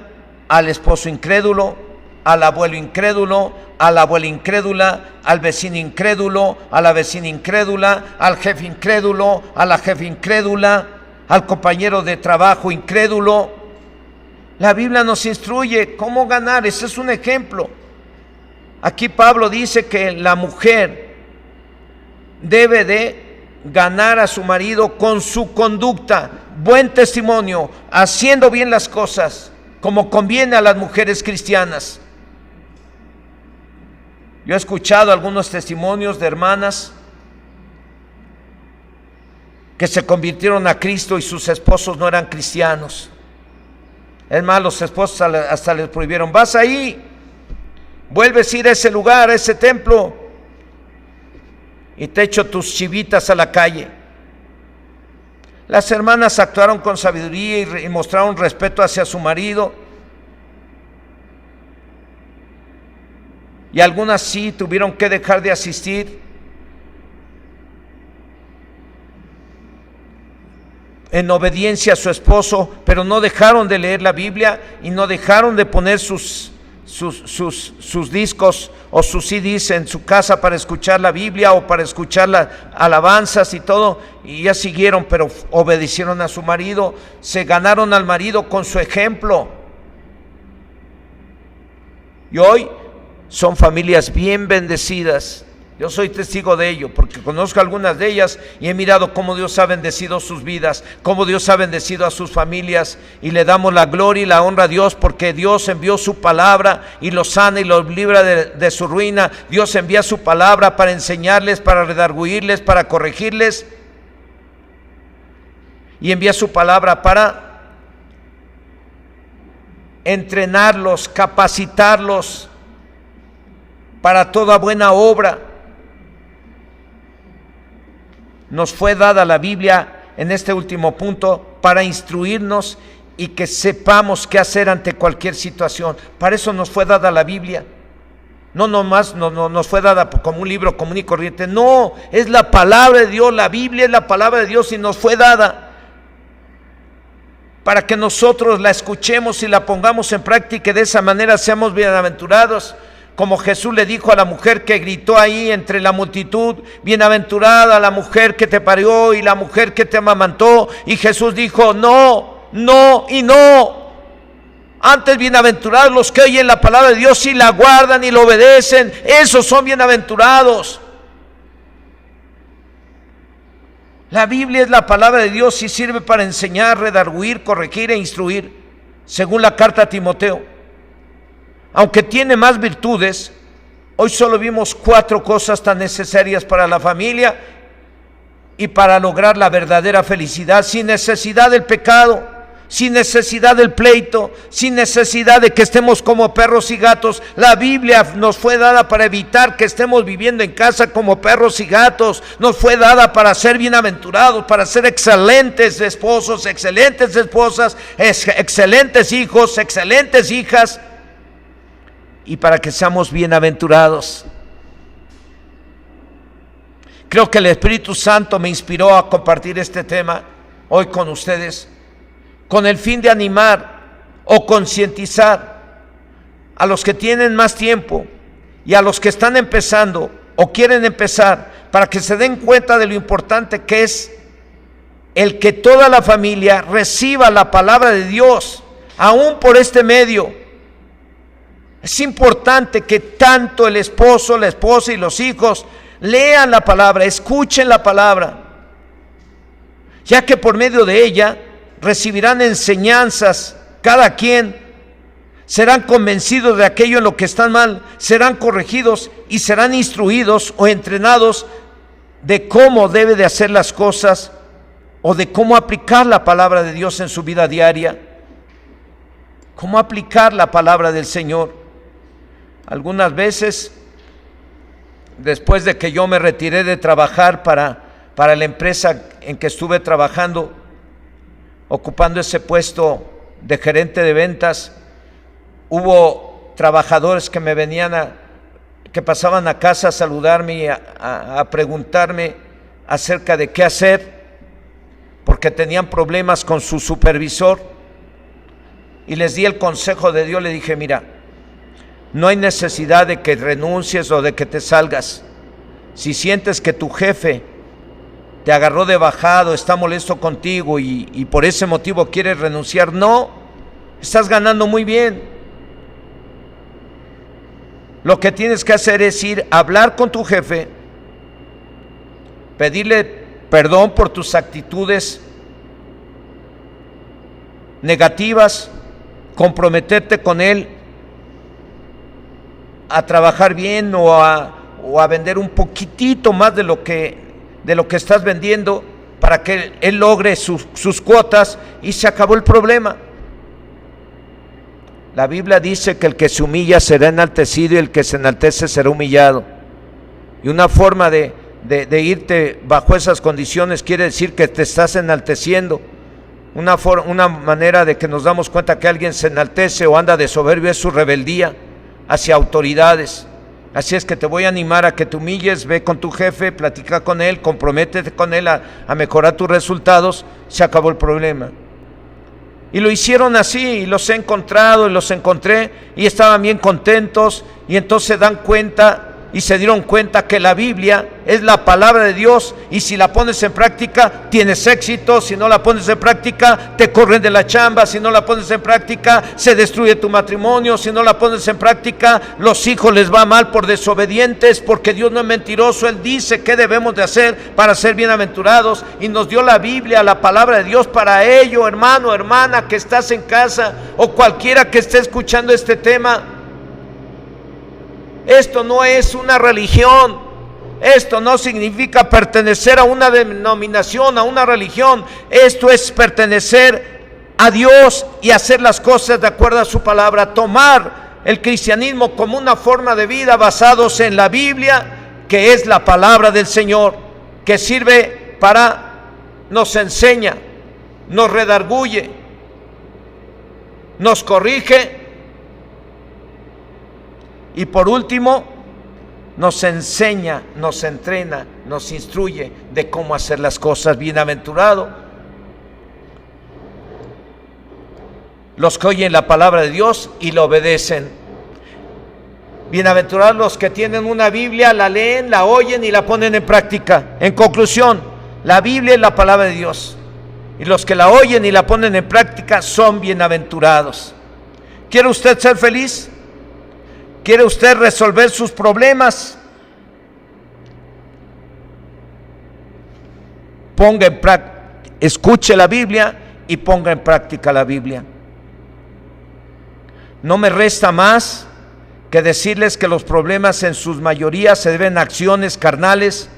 S1: al esposo incrédulo, al abuelo incrédulo, a la abuela incrédula, al vecino incrédulo, a la vecina incrédula, al jefe incrédulo, a la jefa incrédula, al compañero de trabajo incrédulo. La Biblia nos instruye cómo ganar. Ese es un ejemplo. Aquí Pablo dice que la mujer debe de ganar a su marido con su conducta, buen testimonio, haciendo bien las cosas, como conviene a las mujeres cristianas. Yo he escuchado algunos testimonios de hermanas que se convirtieron a Cristo y sus esposos no eran cristianos. Es más, los esposos hasta les prohibieron: vas ahí, vuelves a ir a ese lugar, a ese templo, y te echo tus chivitas a la calle. Las hermanas actuaron con sabiduría y mostraron respeto hacia su marido. Y algunas sí tuvieron que dejar de asistir. En obediencia a su esposo, pero no dejaron de leer la Biblia y no dejaron de poner sus discos o sus CDs en su casa para escuchar la Biblia o para escuchar las alabanzas y todo, y ya siguieron, pero obedecieron a su marido, se ganaron al marido con su ejemplo. Y hoy son familias bien bendecidas. Yo soy testigo de ello, porque conozco algunas de ellas y he mirado cómo Dios ha bendecido sus vidas, cómo Dios ha bendecido a sus familias, y le damos la gloria y la honra a Dios, porque Dios envió su palabra y los sana y los libra de su ruina. Dios envía su palabra para enseñarles, para redarguirles, para corregirles, y envía su palabra para entrenarlos, capacitarlos para toda buena obra. Nos fue dada la Biblia en este último punto para instruirnos y que sepamos qué hacer ante cualquier situación. Para eso nos fue dada la Biblia. No nomás nos fue dada como un libro común y corriente. No, es la palabra de Dios. La Biblia es la palabra de Dios y nos fue dada para que nosotros la escuchemos y la pongamos en práctica, y de esa manera seamos bienaventurados. Como Jesús le dijo a la mujer que gritó ahí entre la multitud: bienaventurada la mujer que te parió y la mujer que te amamantó. Y Jesús dijo: no, no y no. Antes, bienaventurados los que oyen la palabra de Dios y la guardan y la obedecen. Esos son bienaventurados. La Biblia es la palabra de Dios y sirve para enseñar, redarguir, corregir e instruir, según la carta a Timoteo. Aunque tiene más virtudes, hoy solo vimos 4 cosas tan necesarias para la familia y para lograr la verdadera felicidad, sin necesidad del pecado, sin necesidad del pleito, sin necesidad de que estemos como perros y gatos. La Biblia nos fue dada para evitar que estemos viviendo en casa como perros y gatos. Nos fue dada para ser bienaventurados, para ser excelentes esposos, excelentes esposas, excelentes hijos, excelentes hijas, y para que seamos bienaventurados. Creo que el Espíritu Santo me inspiró a compartir este tema hoy con ustedes, con el fin de animar o concientizar a los que tienen más tiempo y a los que están empezando o quieren empezar, para que se den cuenta de lo importante que es el que toda la familia reciba la palabra de Dios, aún por este medio. Es importante que tanto el esposo, la esposa y los hijos lean la palabra, escuchen la palabra, ya que por medio de ella recibirán enseñanzas. Cada quien serán convencidos de aquello en lo que están mal, serán corregidos y serán instruidos o entrenados de cómo debe de hacer las cosas o de cómo aplicar la palabra de Dios en su vida diaria, cómo aplicar la palabra del Señor. Algunas veces, después de que yo me retiré de trabajar para la empresa en que estuve trabajando, ocupando ese puesto de gerente de ventas, hubo trabajadores que me venían que pasaban a casa a saludarme y a preguntarme acerca de qué hacer, porque tenían problemas con su supervisor, y les di el consejo de Dios. Le dije: mira, no hay necesidad de que renuncies o de que te salgas. Si sientes que tu jefe te agarró de bajado, está molesto contigo y por ese motivo quieres renunciar, no, estás ganando muy bien. Lo que tienes que hacer es ir a hablar con tu jefe, pedirle perdón por tus actitudes negativas, comprometerte con él a trabajar bien o a vender un poquitito más de lo que estás vendiendo, para que él logre sus cuotas, y se acabó el problema. La Biblia dice que el que se humilla será enaltecido y el que se enaltece será humillado. Y una forma de irte bajo esas condiciones quiere decir que te estás enalteciendo. Una manera de que nos damos cuenta que alguien se enaltece o anda de soberbio es su rebeldía hacia autoridades. Así es que te voy a animar a que te humilles, ve con tu jefe, platica con él, comprométete con él a mejorar tus resultados. Se acabó el problema. Y lo hicieron así, y los he encontrado y los encontré, y estaban bien contentos, y entonces se dieron cuenta que la Biblia es la palabra de Dios, y si la pones en práctica tienes éxito. Si no la pones en práctica te corren de la chamba. Si no la pones en práctica se destruye tu matrimonio. Si no la pones en práctica, los hijos les va mal por desobedientes, porque Dios no es mentiroso. Él dice qué debemos de hacer para ser bienaventurados, y nos dio la Biblia, la palabra de Dios, para ello. Hermano, hermana, que estás en casa, o cualquiera que esté escuchando este tema, esto no es una religión. Esto no significa pertenecer a una denominación, a una religión. Esto es pertenecer a Dios y hacer las cosas de acuerdo a su palabra. Tomar el cristianismo como una forma de vida basados en la Biblia, que es la palabra del Señor, que sirve nos enseña, nos redarguye, nos corrige, y por último nos enseña, nos entrena, nos instruye de cómo hacer las cosas. Bienaventurado los que oyen la palabra de Dios y la obedecen. Bienaventurados los que tienen una Biblia, la leen, la oyen y la ponen en práctica. En conclusión, la Biblia es la palabra de Dios, y los que la oyen y la ponen en práctica son bienaventurados. ¿Quiere usted ser feliz? ¿Quiere usted resolver sus problemas? Escuche la Biblia y ponga en práctica la Biblia. No me resta más que decirles que los problemas en sus mayoría se deben a acciones carnales,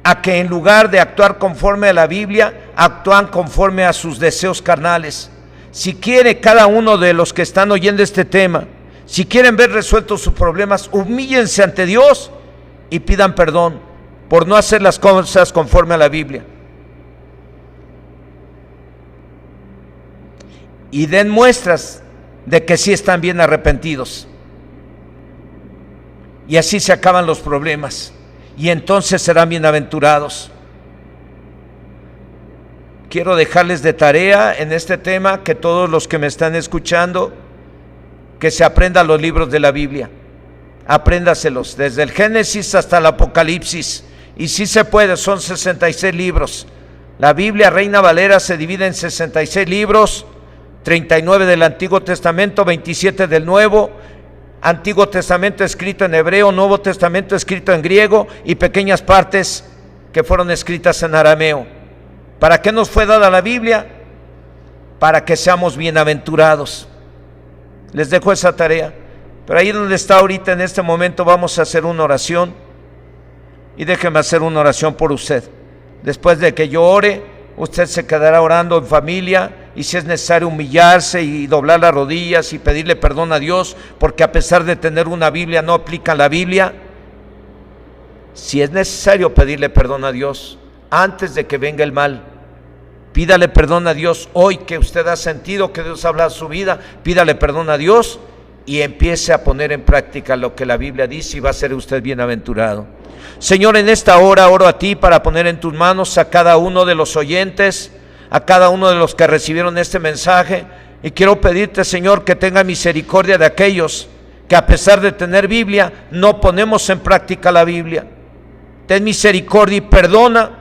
S1: a que en lugar de actuar conforme a la Biblia, actúan conforme a sus deseos carnales. Si quiere cada uno de los que están oyendo este tema, si quieren ver resueltos sus problemas, humíllense ante Dios y pidan perdón por no hacer las cosas conforme a la Biblia. Y den muestras de que sí están bien arrepentidos. Y así se acaban los problemas, y entonces serán bienaventurados. Quiero dejarles de tarea en este tema que todos los que me están escuchando, que se aprendan los libros de la Biblia. Apréndaselos desde el Génesis hasta el Apocalipsis, y si se puede, son 66 libros. La Biblia Reina Valera se divide en 66 libros, 39 del Antiguo Testamento, 27 del Nuevo. Antiguo Testamento escrito en hebreo, Nuevo Testamento escrito en griego, y pequeñas partes que fueron escritas en arameo. ¿Para qué nos fue dada la Biblia? Para que seamos bienaventurados. Les dejo esa tarea. Pero ahí donde está ahorita, en este momento, vamos a hacer una oración, y déjeme hacer una oración por usted. Después de que yo ore, usted se quedará orando en familia, y si es necesario humillarse y doblar las rodillas y pedirle perdón a Dios, porque a pesar de tener una Biblia no aplican la Biblia. Si es necesario pedirle perdón a Dios antes de que venga el mal, pídale perdón a Dios hoy, que usted ha sentido que Dios habla en su vida. Pídale perdón a Dios y empiece a poner en práctica lo que la Biblia dice, y va a ser usted bienaventurado. Señor, en esta hora oro a ti para poner en tus manos a cada uno de los oyentes, a cada uno de los que recibieron este mensaje, y quiero pedirte, Señor, que tenga misericordia de aquellos que a pesar de tener Biblia, no ponemos en práctica la Biblia. Ten misericordia y perdona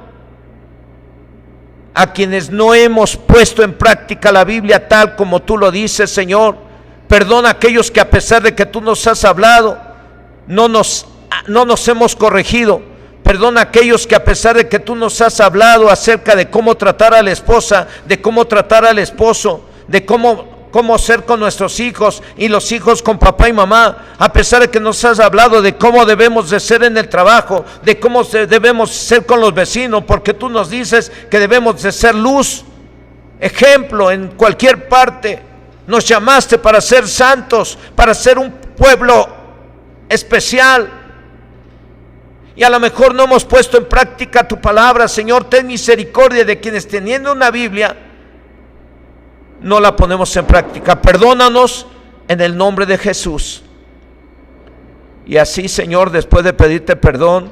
S1: a quienes no hemos puesto en práctica la Biblia tal como tú lo dices, Señor. Perdona a aquellos que a pesar de que tú nos has hablado, no nos hemos corregido. Perdona a aquellos que a pesar de que tú nos has hablado acerca de cómo tratar a la esposa, de cómo tratar al esposo, de cómo ser con nuestros hijos y los hijos con papá y mamá, a pesar de que nos has hablado de cómo debemos de ser en el trabajo, de cómo debemos ser con los vecinos, porque tú nos dices que debemos de ser luz, ejemplo en cualquier parte. Nos llamaste para ser santos, para ser un pueblo especial, y a lo mejor no hemos puesto en práctica tu palabra. Señor, ten misericordia de quienes teniendo una Biblia no la ponemos en práctica. Perdónanos en el nombre de Jesús. Y así, Señor, después de pedirte perdón,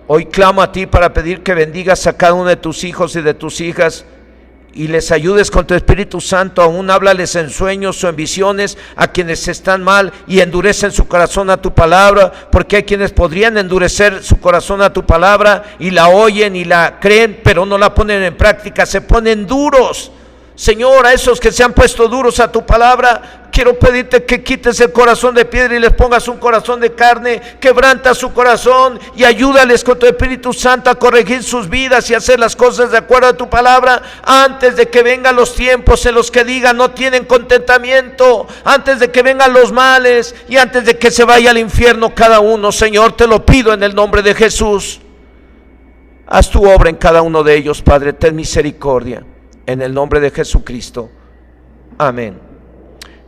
S1: hoy clamo a ti para pedir que bendigas a cada uno de tus hijos y de tus hijas, y les ayudes con tu Espíritu Santo. Aún háblales en sueños o en visiones a quienes están mal, y endurecen su corazón a tu palabra, porque hay quienes podrían endurecer su corazón a tu palabra y la oyen y la creen, pero no la ponen en práctica, se ponen duros. Señor, a esos que se han puesto duros a tu palabra, quiero pedirte que quites el corazón de piedra y les pongas un corazón de carne. Quebranta su corazón y ayúdales con tu Espíritu Santo a corregir sus vidas y hacer las cosas de acuerdo a tu palabra, antes de que vengan los tiempos en los que digan no tienen contentamiento, antes de que vengan los males y antes de que se vaya al infierno cada uno. Señor, te lo pido en el nombre de Jesús. Haz tu obra en cada uno de ellos, Padre, ten misericordia. En el nombre de Jesucristo. Amén.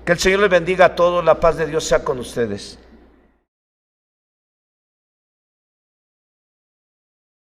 S1: Que el Señor les bendiga a todos. La paz de Dios sea con ustedes.